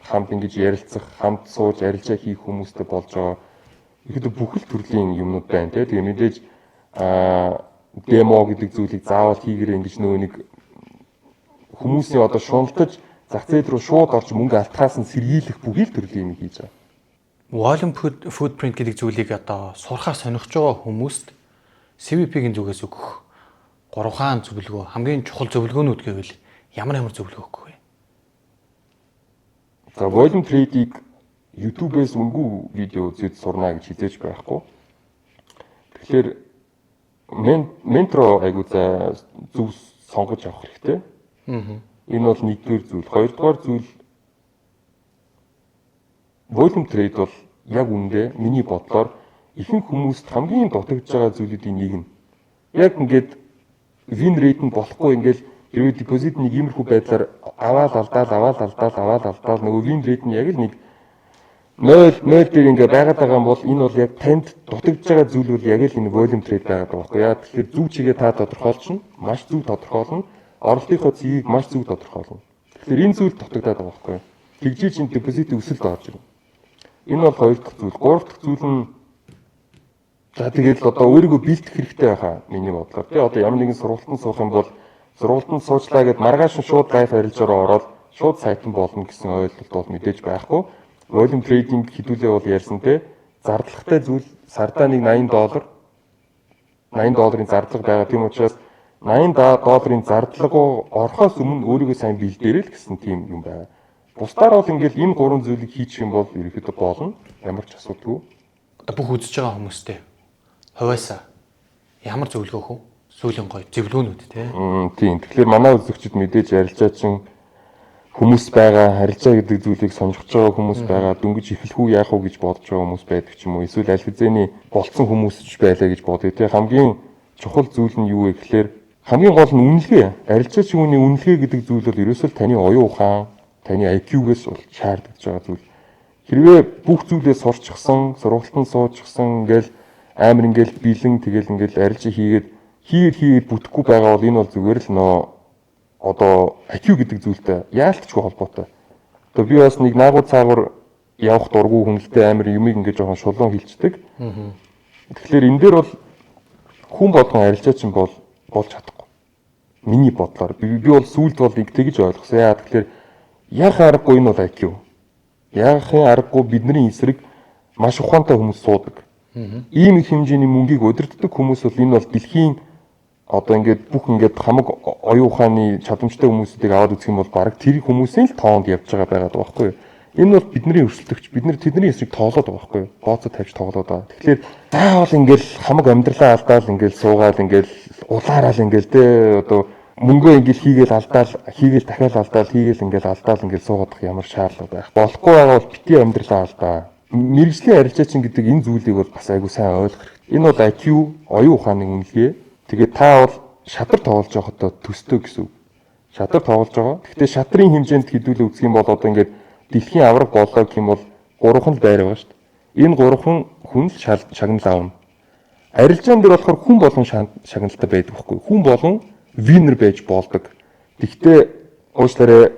хамт ингэж ярилцах, хамт сууж арилжаа хийх хүмүүстэй болж байгаа. Ихэд бүхэл төрлийн юмнууд байна тий. Тэгээ мэдээж демо гэдэг зүйлийг заавал хийгэрэй ингэж нөгөө нэг хүмүүсийн одоо шуналтаж зах зээл рүү шууд орж мөнгө алтхаас нь сэргийлэх бүхэл төрлийн юм хийж байгаа. Volume footprint гэдэг зүйлийг одоо сурахаар сонирхож байгаа хүмүүст CVP-ийн зүгээс өгөх 3 хаан зөвлөгөө хамгийн чухал зөвлөгөөнүүд гэвэл ямар зөвлөгөө өгөх вэ? За volume trade-ийг YouTube-ээс өнгөө видео үзээд сурна гэж хизээж байхгүй. Тэгэхээр ментор айгуу за зөв сонгож авах хэрэгтэй. Энэ бол нэгдүгээр зүйл. Хоёрдугаар зүйл volume trade бол яг үүндээ миний бодлоор ихэнх хүмүүст хамгийн дутагдж байгаа зүйлүүдийн нэг нь. Яг ингээд win rate нь болохгүй ингээд хэрвээ депозит нэг иймэрхүү байдлаар аваад алдаал нөгөө win rate нь яг л нэг 0 дээр ингээ байгаад байгаа юм бол энэ бол яг танд дутагдж байгаа зүйл бол яг л энэ volume trade байгаад байгаа байхгүй яа. Тэгэхээр зүг чигээ та тодорхойлчихно, маш зүг тодорхойлно, оролтынхоо цэгийг маш зүг тодорхойлно. Тэгэхээр энэ зүйл дутагдаад байгаа байхгүй. Тэгжээ чинь депозитийн өсөлт орж ирнэ. Энэ бол хоёр дахь зүйл. Гурав дахь зүйл нь за тэгээд л одоо өөрийгөө бэлтгэх хэрэгтэй байхаа миний бодлоор. Тэгээ одоо ямар нэгэн сургалтанд суух юм бол сургалтанд суучлаа гэд маргааш нь шууд лайф арилжаараа ороод шууд сайтан болно гэсэн ойлголт бол мэдээж байхгүй. Volume trading хэдүүлээ бол ярьсан те зардлагтай зүйл сардаа нэг $80 $80 зардлага байгаа. Тийм учраас $80 зардлага орохоос өмнө өөрийгөө сайн бэлдээрэй л гэсэн тийм юм байна. Бусдаар бол ингээл энэ гурван зүйлийг хийчих юм бол ерөөхдөө болно. Ямар ч асуудалгүй. Одоо бүх үзэж байгаа хүмүүстэй хувьяасаа ямар зөвлөгөө өгөх вэ? Сүүлийн гоё зөвлөгөөнүүд тийм. Тэгэхээр манай үзэгчид мэдээж арилжаа чинь хүмүүс байгаа, харилцаа гэдэг зүйлийг сонирхож байгаа хүмүүс байгаа, дөнгөж эхлэх үү яах вэ гэж бодож байгаа хүмүүс байдаг ч юм уу. Эсвэл аль хэзээний болцсон хүмүүс ч байлаа гэж бодъё. Тэгээ хамгийн чухал зүйл нь юу вэ гэхээр хамгийн гол нь үнэлгээ. Арилжаа чиний үнэлгээ гэдэг зүйл бол ерөөсөө таны оюун ухаан, таны IQ-гээс бол шаардлагатай байгаа зүйл. Хэрвээ бүх зүйлээ сурчсан, сургалтанд суучсан ингээл амар ингээл бэлэн тэгэл ингээл арилжаа хийгээд бүтэхгүй байгаа бол энэ бол зүгээр л нөө одоо IQ гэдэг зүйлтэй яалтчгүй холбоотой. Одоо би бас нэг наагур цаагур явах дургүй хүнэлтэй амар юмыг ингээд жоохон шулуун хилчдэг. Тэгэхээр энэ дээр бол хүн болгон арилжаа чинь болж чадахгүй. Миний бодлоор би бол сүүлд бол тэгж ойлгосон. Яа тэгэхээр яхаа аргагүй энэ бол IQ. Яахын аргагүй бидний эсрэг маш ухаантай хүмүүс суудаг. Ийм их хэмжээний мөнгийг удирддаг хүмүүс бол энэ бол дэлхийн одоо ингээд бүх ингээд хамаг оюун ухааны чадамжтай хүмүүсүүдийг аваад үзэх юм бол баг тэр хүмүүсийн л тоонд явж байгаа байгаад байгаа байхгүй юу? Энэ бол бидний өрсөлдөгч. Бид нэр тэдний эсрэг тоглоод байгаа байхгүй юу? Бооцоо тавьж тоглоод байгаа. Тэгэхээр заавал ингээд хамаг амьдралаа алдаал ингээд суугаал ингээд улаарал ингээд те одоо мөнгөө ингээд хийгээл алдаал хийгээл дахиад алдаал хийгээл ингээд алдаал ингээд суугаад ямар шаардлага байх. Болохгүй байгаа бол бити амьдралаа алдаа. Мэргэжлийн арилжаачин гэдэг энэ зүйлийг бол бас айгуу сайн ойлгох хэрэгтэй. Энэ бол IQ, оюун ухааны үнэлгээ. Тэгээд та бол шадар тоглож байхдаа төстэй гэсэн үг. Шадар тоглож байгаа. Гэхдээ шатрын хэмжээнд хэдүүлээ үзэх юм бол одоо ингээд дэлхийн авраг болоо гэх юм бол гурван л байр байгаа шүү дээ. Энэ гурван хүн л шагнал аавна. Арилжаан дээр болохоор хүн болгон шагналтай байдаг байхгүй. Хүн болгон винер байж болдог. Гэхдээ уучлаарай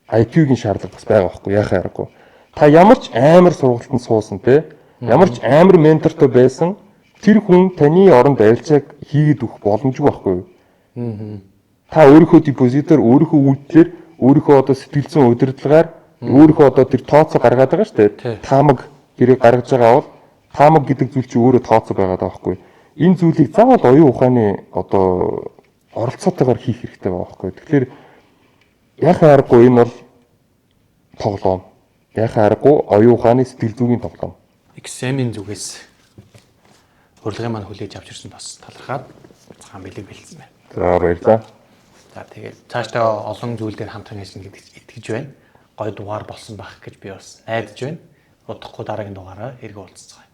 IQ-гийн шаардлага бас байгаа байхгүй. Яхаа аргагүй. Та ямар ч амар сургалтанд суусан те ямар ч амар ментортой байсан тэр хүн таны оронд арилжааг хийгээд өгөх боломжгүй байхгүй юу? Та өөрийнхөө депозитор өөрийнхөө үйлдэлээр өөрийнхөө одоо сэтгэл зүйн удирдлагаар өөрийнхөө одоо тэр тооцоо гаргаад байгаа шүү дээ. Таамаг хэрэг гаргаж байгаа бол таамаг гэдэг зүйл чинь өөрөө тооцоо байгаад байгаа байхгүй юу? Энэ зүйлийг заавал оюун ухааны одоо оролцоотойгоор хийх хэрэгтэй байгаа байхгүй юу? Тэгэхээр яхаа аргагүй энэ бол тоглоом. Яхаа аргагүй оюун ухааны сэтгэл зүйн тоглоом. XM-ийн зүгээс урилгын маань хүлээж авч ирсэн бас талархаад цагаан бэлэг бэлдсэн байна. За баярлалаа. За тэгээд цаашдаа олон зүйл дээр хамтран ажиллана гэдэгт итгэж байна. Гой дугаар болсон байх гэж би бас найдаж байна. Удахгүй дараагийн дугаараа эргэн уулзцгаая.